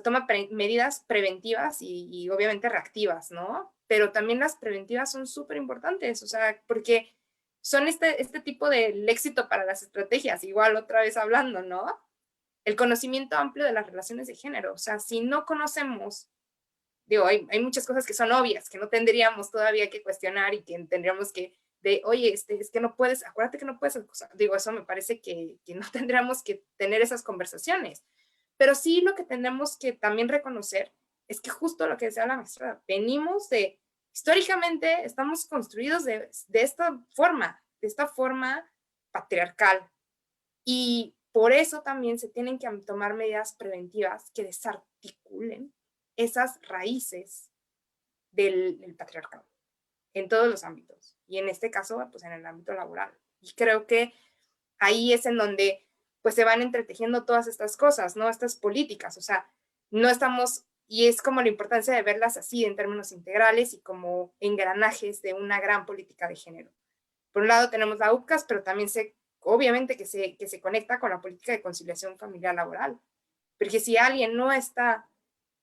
toma medidas preventivas y obviamente reactivas, ¿no? Pero también las preventivas son súper importantes, o sea, porque son este tipo del éxito para las estrategias, igual otra vez hablando, ¿no? El conocimiento amplio de las relaciones de género, o sea, si no conocemos, digo, hay muchas cosas que son obvias, que no tendríamos todavía que cuestionar y que tendríamos que, oye, es que no puedes, acuérdate que no puedes, digo, eso me parece que no tendríamos que tener esas conversaciones. Pero sí lo que tenemos que también reconocer es que justo lo que decía la maestra, históricamente estamos construidos de esta forma patriarcal. Y por eso también se tienen que tomar medidas preventivas que desarticulen esas raíces del patriarcado en todos los ámbitos. Y en este caso, pues en el ámbito laboral. Y creo que ahí es en donde pues se van entretejiendo todas estas cosas, ¿no? Estas políticas, o sea, no estamos, y es como la importancia de verlas así en términos integrales y como engranajes de una gran política de género. Por un lado tenemos la UPCAS, pero también obviamente que se conecta con la política de conciliación familiar laboral, porque si alguien no está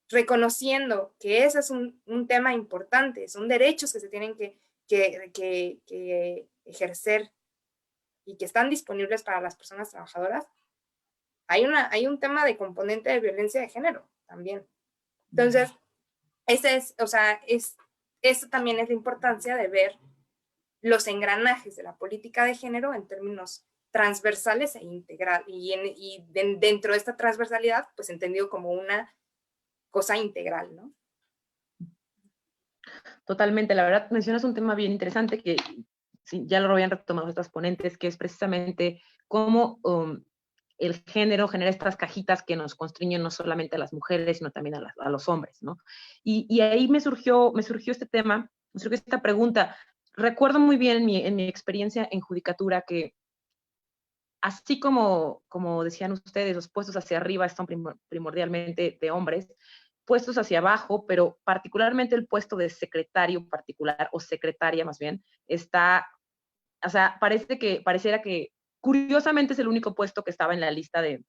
reconociendo que ese es un tema importante, son derechos que se tienen que ejercer y que están disponibles para las personas trabajadoras, hay un tema de componente de violencia de género también. Entonces, eso también es la importancia de ver los engranajes de la política de género en términos transversales e integral, y dentro de esta transversalidad, pues entendido como una cosa integral, ¿no? Totalmente, la verdad mencionas un tema bien interesante que sí, ya lo habían retomado otras ponentes, que es precisamente cómo el género genera estas cajitas que nos constriñen no solamente a las mujeres, sino también a los hombres, ¿no? Y ahí me surgió este tema, me surgió esta pregunta. Recuerdo muy bien en mi experiencia en judicatura que así como decían ustedes, los puestos hacia arriba están primordialmente de hombres, puestos hacia abajo, pero particularmente el puesto de secretario particular, o secretaria más bien, está, o sea, pareciera que curiosamente es el único puesto que estaba en la lista de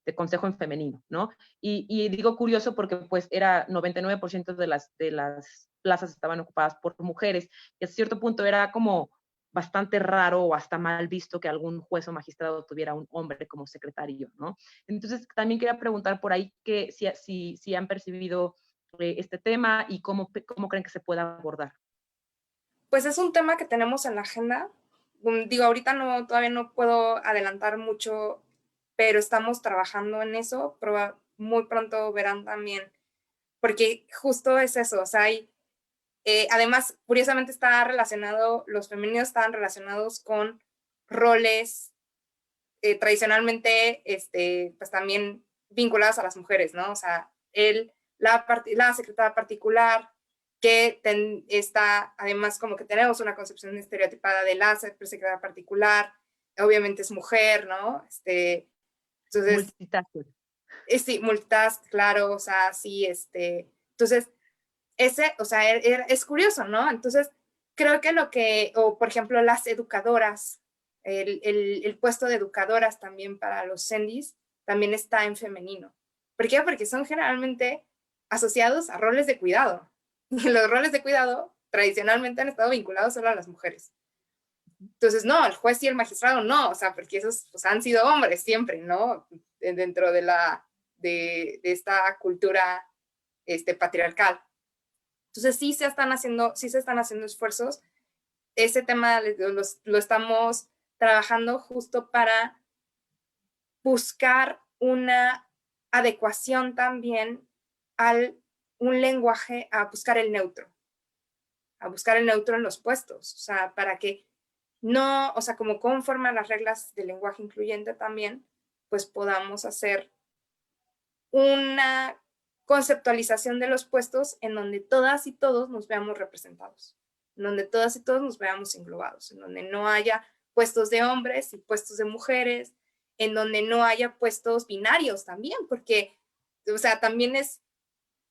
de consejo en femenino, ¿no? Y digo curioso porque pues era 99% de las plazas estaban ocupadas por mujeres, y a cierto punto era como bastante raro o hasta mal visto que algún juez o magistrado tuviera un hombre como secretario, ¿no? Entonces, también quería preguntar por ahí que si han percibido este tema y cómo creen que se pueda abordar. Pues es un tema que tenemos en la agenda. Digo, ahorita todavía no puedo adelantar mucho, pero estamos trabajando en eso. Muy pronto verán también, porque justo es eso, o sea, además, curiosamente los femeninos estaban relacionados con roles tradicionalmente, pues también vinculados a las mujeres, ¿no? O sea, la secretaria particular, que está, además, como que tenemos una concepción estereotipada de la secretaria particular, obviamente es mujer, ¿no? Entonces, Multitasking. Sí, multitask, claro, o sea, sí, entonces, o sea, es curioso, ¿no? Entonces, creo que o por ejemplo, las educadoras, el puesto de educadoras también para los CENDIs también está en femenino. ¿Por qué? Porque son generalmente asociados a roles de cuidado. Y los roles de cuidado tradicionalmente han estado vinculados solo a las mujeres. Entonces, no, el juez y el magistrado no, o sea, porque esos pues, han sido hombres siempre, ¿no? Dentro de esta cultura patriarcal. Entonces, sí se están haciendo esfuerzos. Ese tema lo estamos trabajando justo para buscar una adecuación también un lenguaje, a buscar el neutro en los puestos, o sea, para que no, o sea, como conforme a las reglas del lenguaje incluyente también, pues podamos hacer una conceptualización de los puestos en donde todas y todos nos veamos representados, en donde todas y todos nos veamos englobados, en donde no haya puestos de hombres y puestos de mujeres, en donde no haya puestos binarios también, porque, o sea, también es,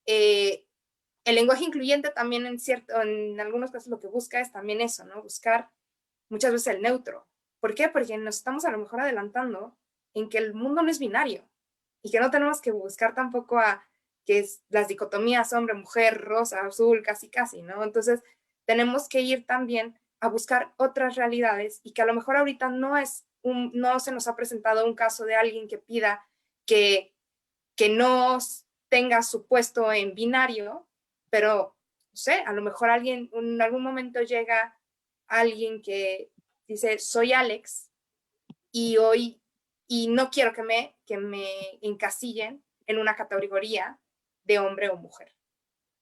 el lenguaje incluyente también en algunos casos lo que busca es también eso, ¿no? Buscar muchas veces el neutro. ¿Por qué? Porque nos estamos a lo mejor adelantando en que el mundo no es binario y que no tenemos que buscar tampoco que es las dicotomías hombre, mujer, rosa, azul, casi, ¿no? Entonces, tenemos que ir también a buscar otras realidades y que a lo mejor ahorita no se nos ha presentado un caso de alguien que pida que no tenga su puesto en binario, pero, no sé, a lo mejor en algún momento llega alguien que dice, soy Alex, y no quiero que me encasillen en una categoría de hombre o mujer,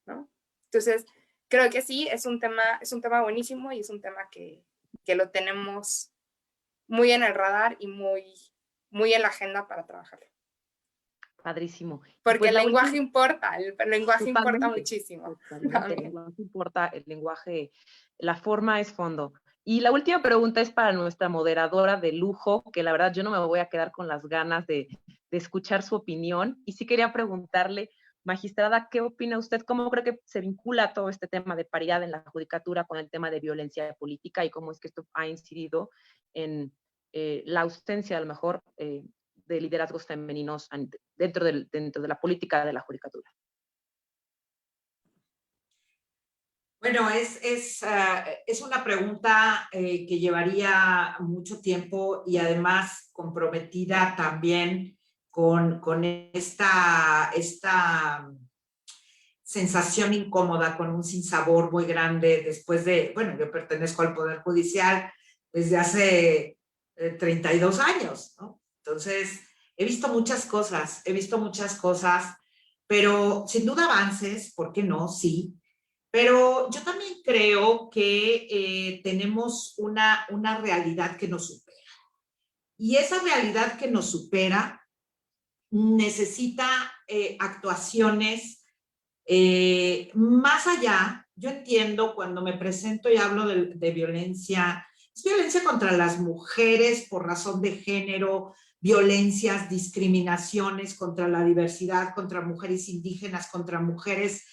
¿no? Entonces, creo que sí, es un tema buenísimo y es un tema que lo tenemos muy en el radar y muy en la agenda para trabajar. Padrísimo. Porque pues el lenguaje importa, el lenguaje importa muchísimo. Totalmente, el lenguaje importa, el lenguaje, la forma es fondo. Y la última pregunta es para nuestra moderadora de lujo, que la verdad yo no me voy a quedar con las ganas de escuchar su opinión. Y sí quería preguntarle, magistrada, ¿qué opina usted? ¿Cómo cree que se vincula todo este tema de paridad en la judicatura con el tema de violencia política y cómo es que esto ha incidido en la ausencia, a lo mejor, de liderazgos femeninos dentro de la política de la judicatura? Bueno, es una pregunta que llevaría mucho tiempo y además comprometida también con esta sensación incómoda, con un sinsabor muy grande después bueno, yo pertenezco al Poder Judicial desde hace 32 años, ¿no? Entonces, he visto muchas cosas, pero sin duda avances, ¿por qué no? Sí. Pero yo también creo que tenemos una realidad que nos supera. Y esa realidad que nos supera necesita actuaciones más allá. Yo entiendo cuando me presento y hablo de violencia, es violencia contra las mujeres por razón de género, violencias, discriminaciones contra la diversidad, contra mujeres indígenas, contra mujeres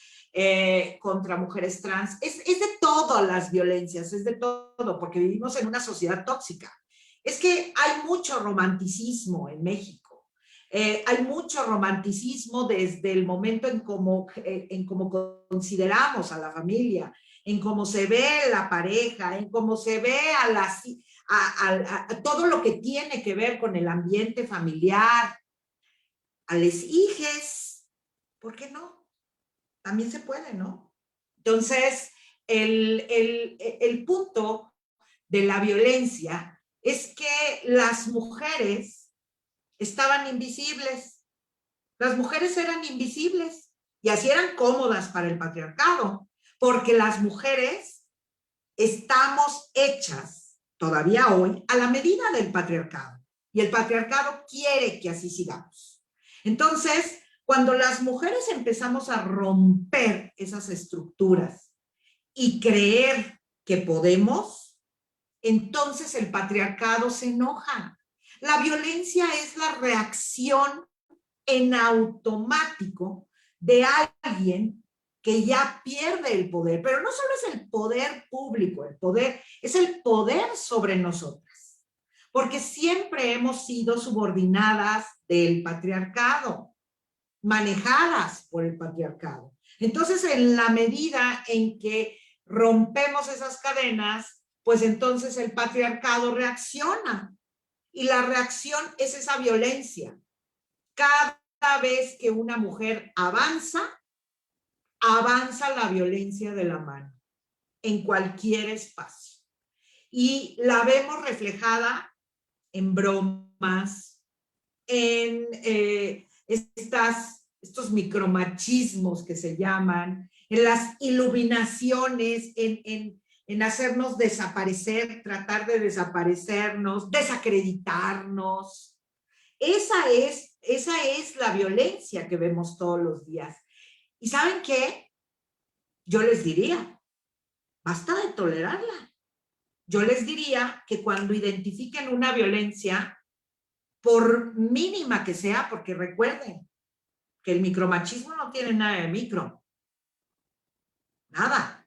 trans, es de todas las violencias, es de todo, porque vivimos en una sociedad tóxica. Es que hay mucho romanticismo en México. Hay mucho romanticismo desde el momento en cómo consideramos a la familia, en cómo se ve la pareja, en cómo se ve a todo lo que tiene que ver con el ambiente familiar, a las hijes. ¿Por qué no? También se puede, ¿no? Entonces, el punto de la violencia es que las mujeres estaban invisibles. Las mujeres eran invisibles y así eran cómodas para el patriarcado, porque las mujeres estamos hechas todavía hoy a la medida del patriarcado y el patriarcado quiere que así sigamos. Entonces, cuando las mujeres empezamos a romper esas estructuras y creer que podemos, entonces el patriarcado se enoja. La violencia es la reacción en automático de alguien que ya pierde el poder, pero no solo es el poder público, el poder es el poder sobre nosotras, porque siempre hemos sido subordinadas del patriarcado, manejadas por el patriarcado. Entonces, en la medida en que rompemos esas cadenas, pues entonces el patriarcado reacciona. Y la reacción es esa violencia. Cada vez que una mujer avanza, avanza la violencia de la mano, en cualquier espacio. Y la vemos reflejada en bromas, en estos micromachismos que se llaman, en las iluminaciones, en hacernos desaparecer, tratar de desaparecernos, desacreditarnos. Esa es la violencia que vemos todos los días. ¿Y saben qué? Yo les diría, basta de tolerarla. Yo les diría que cuando identifiquen una violencia, por mínima que sea, porque recuerden que el micromachismo no tiene nada de micro. Nada.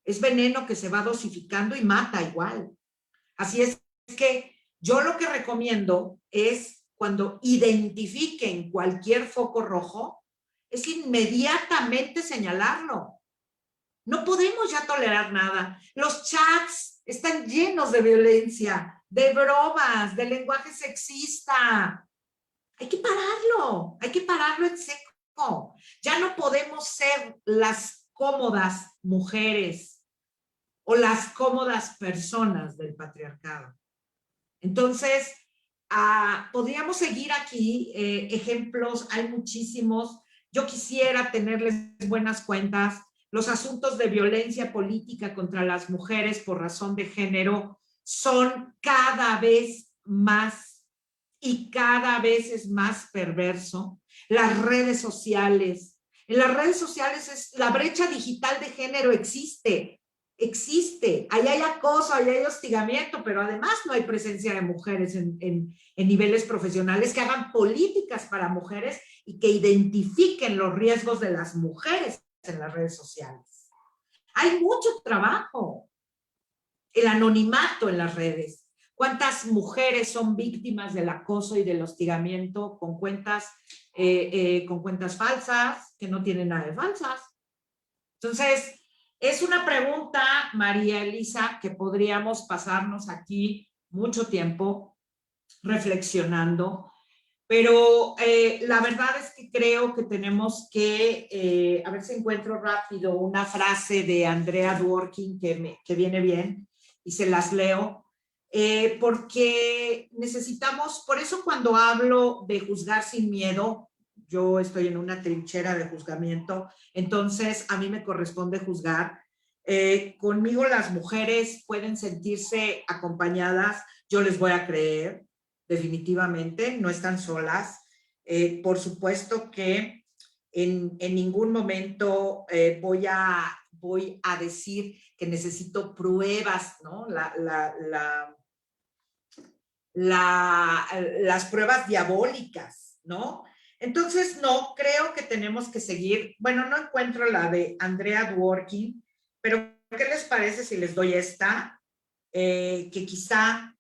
Es veneno que se va dosificando y mata igual. Así es que yo lo que recomiendo es cuando identifiquen cualquier foco rojo, es inmediatamente señalarlo. No podemos ya tolerar nada. Los chats están llenos de violencia, de bromas, de lenguaje sexista. Hay que pararlo en seco. Ya no podemos ser las cómodas mujeres o las cómodas personas del patriarcado. Entonces, podríamos seguir aquí ejemplos, hay muchísimos. Yo quisiera tenerles buenas cuentas. Los asuntos de violencia política contra las mujeres por razón de género son cada vez más y cada vez es más perverso. Las redes sociales, en las redes sociales la brecha digital de género existe, ahí hay acoso, ahí hay hostigamiento, pero además no hay presencia de mujeres en niveles profesionales que hagan políticas para mujeres y que identifiquen los riesgos de las mujeres en las redes sociales. Hay mucho trabajo. El anonimato en las redes. ¿Cuántas mujeres son víctimas del acoso y del hostigamiento con cuentas falsas, que no tienen nada de falsas? Entonces, es una pregunta, María Elisa, que podríamos pasarnos aquí mucho tiempo reflexionando, pero la verdad es que creo que tenemos que, a ver si encuentro rápido una frase de Andrea Dworkin que viene bien y se las leo, porque necesitamos, por eso cuando hablo de juzgar sin miedo, yo estoy en una trinchera de juzgamiento, entonces a mí me corresponde juzgar. Conmigo las mujeres pueden sentirse acompañadas, yo les voy a creer, definitivamente, no están solas. Por supuesto que en ningún momento voy a decir que necesito pruebas, ¿no? Las pruebas diabólicas, ¿no? Entonces, no, creo que tenemos que seguir. Bueno, no encuentro la de Andrea Dworkin, pero ¿qué les parece si les doy esta? Que quizá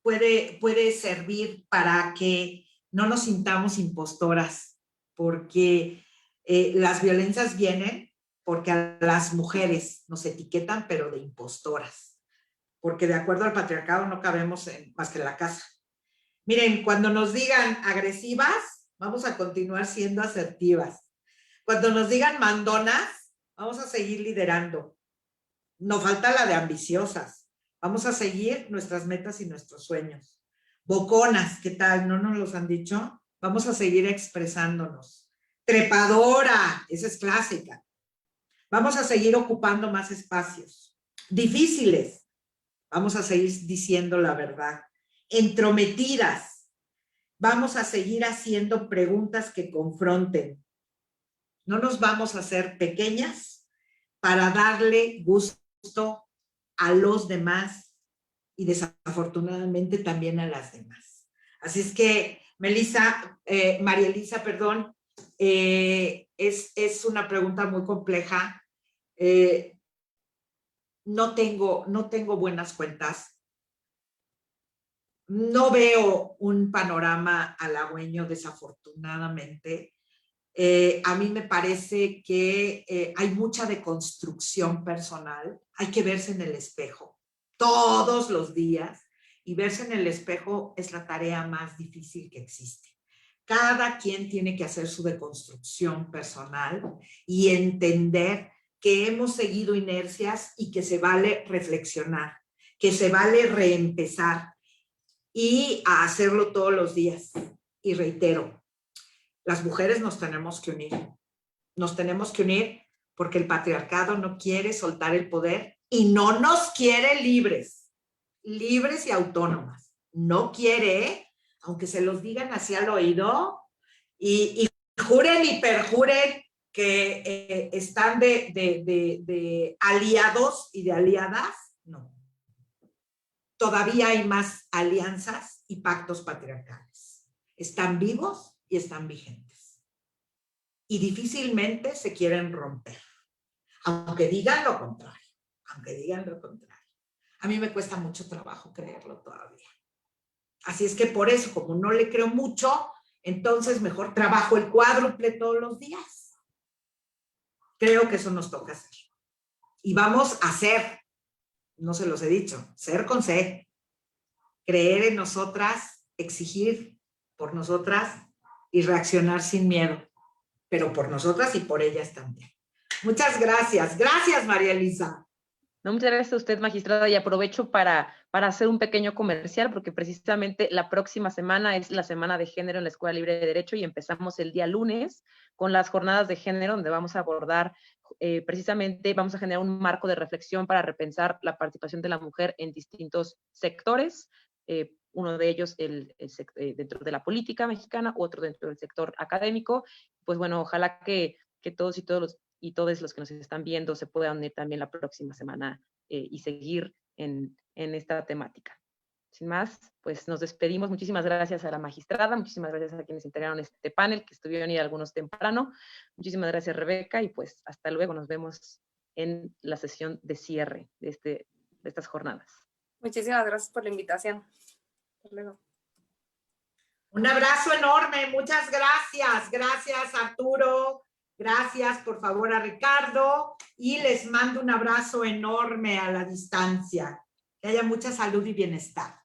puede servir para que no nos sintamos impostoras, porque las violencias vienen porque a las mujeres nos etiquetan, pero de impostoras, porque de acuerdo al patriarcado no cabemos más que en la casa. Miren, cuando nos digan agresivas, vamos a continuar siendo asertivas. Cuando nos digan mandonas, vamos a seguir liderando. Nos falta la de ambiciosas. Vamos a seguir nuestras metas y nuestros sueños. Boconas, ¿qué tal? ¿No nos los han dicho? Vamos a seguir expresándonos. Trepadora, esa es clásica. Vamos a seguir ocupando más espacios. Difíciles, vamos a seguir diciendo la verdad. Entrometidas, vamos a seguir haciendo preguntas que confronten. No nos vamos a hacer pequeñas para darle gusto a los demás y desafortunadamente también a las demás. Así es que, María Elisa, perdón, es una pregunta muy compleja. No tengo buenas cuentas. No veo un panorama halagüeño, desafortunadamente. A mí me parece que hay mucha deconstrucción personal. Hay que verse en el espejo todos los días, y verse en el espejo es la tarea más difícil que existe. Cada quien tiene que hacer su deconstrucción personal y entender que hemos seguido inercias y que se vale reflexionar, que se vale reempezar y a hacerlo todos los días. Y reitero, las mujeres nos tenemos que unir. Nos tenemos que unir porque el patriarcado no quiere soltar el poder y no nos quiere libres y autónomas. No quiere, aunque se los digan así al oído y juren y perjuren que están de aliados y de aliadas. No. Todavía hay más alianzas y pactos patriarcales. Están vivos y están vigentes. Y difícilmente se quieren romper. Aunque digan lo contrario. Aunque digan lo contrario. A mí me cuesta mucho trabajo creerlo todavía. Así es que por eso, como no le creo mucho, entonces mejor trabajo el cuádruple todos los días. Creo que eso nos toca hacer. Y vamos a ser, no se los he dicho, ser con C. Creer en nosotras, exigir por nosotras y reaccionar sin miedo. Pero por nosotras y por ellas también. Muchas gracias. Gracias, María Elisa. No, muchas gracias a usted, magistrada, y aprovecho para hacer un pequeño comercial, porque precisamente la próxima semana es la Semana de Género en la Escuela Libre de Derecho y empezamos el día lunes con las jornadas de género, donde vamos a abordar precisamente, vamos a generar un marco de reflexión para repensar la participación de la mujer en distintos sectores, uno de ellos dentro de la política mexicana, otro dentro del sector académico. Pues bueno, ojalá que todos y todos los que nos están viendo se puedan unir también la próxima semana y seguir en esta temática. Sin más, pues nos despedimos. Muchísimas gracias a la magistrada, muchísimas gracias a quienes integraron este panel, que estuvieron y algunos temprano. Muchísimas gracias, Rebeca, y pues hasta luego. Nos vemos en la sesión de cierre de estas jornadas. Muchísimas gracias por la invitación. Hasta luego. Un abrazo enorme, muchas gracias. Gracias, Arturo. Gracias, por favor, a Ricardo. Y les mando un abrazo enorme a la distancia. Que haya mucha salud y bienestar.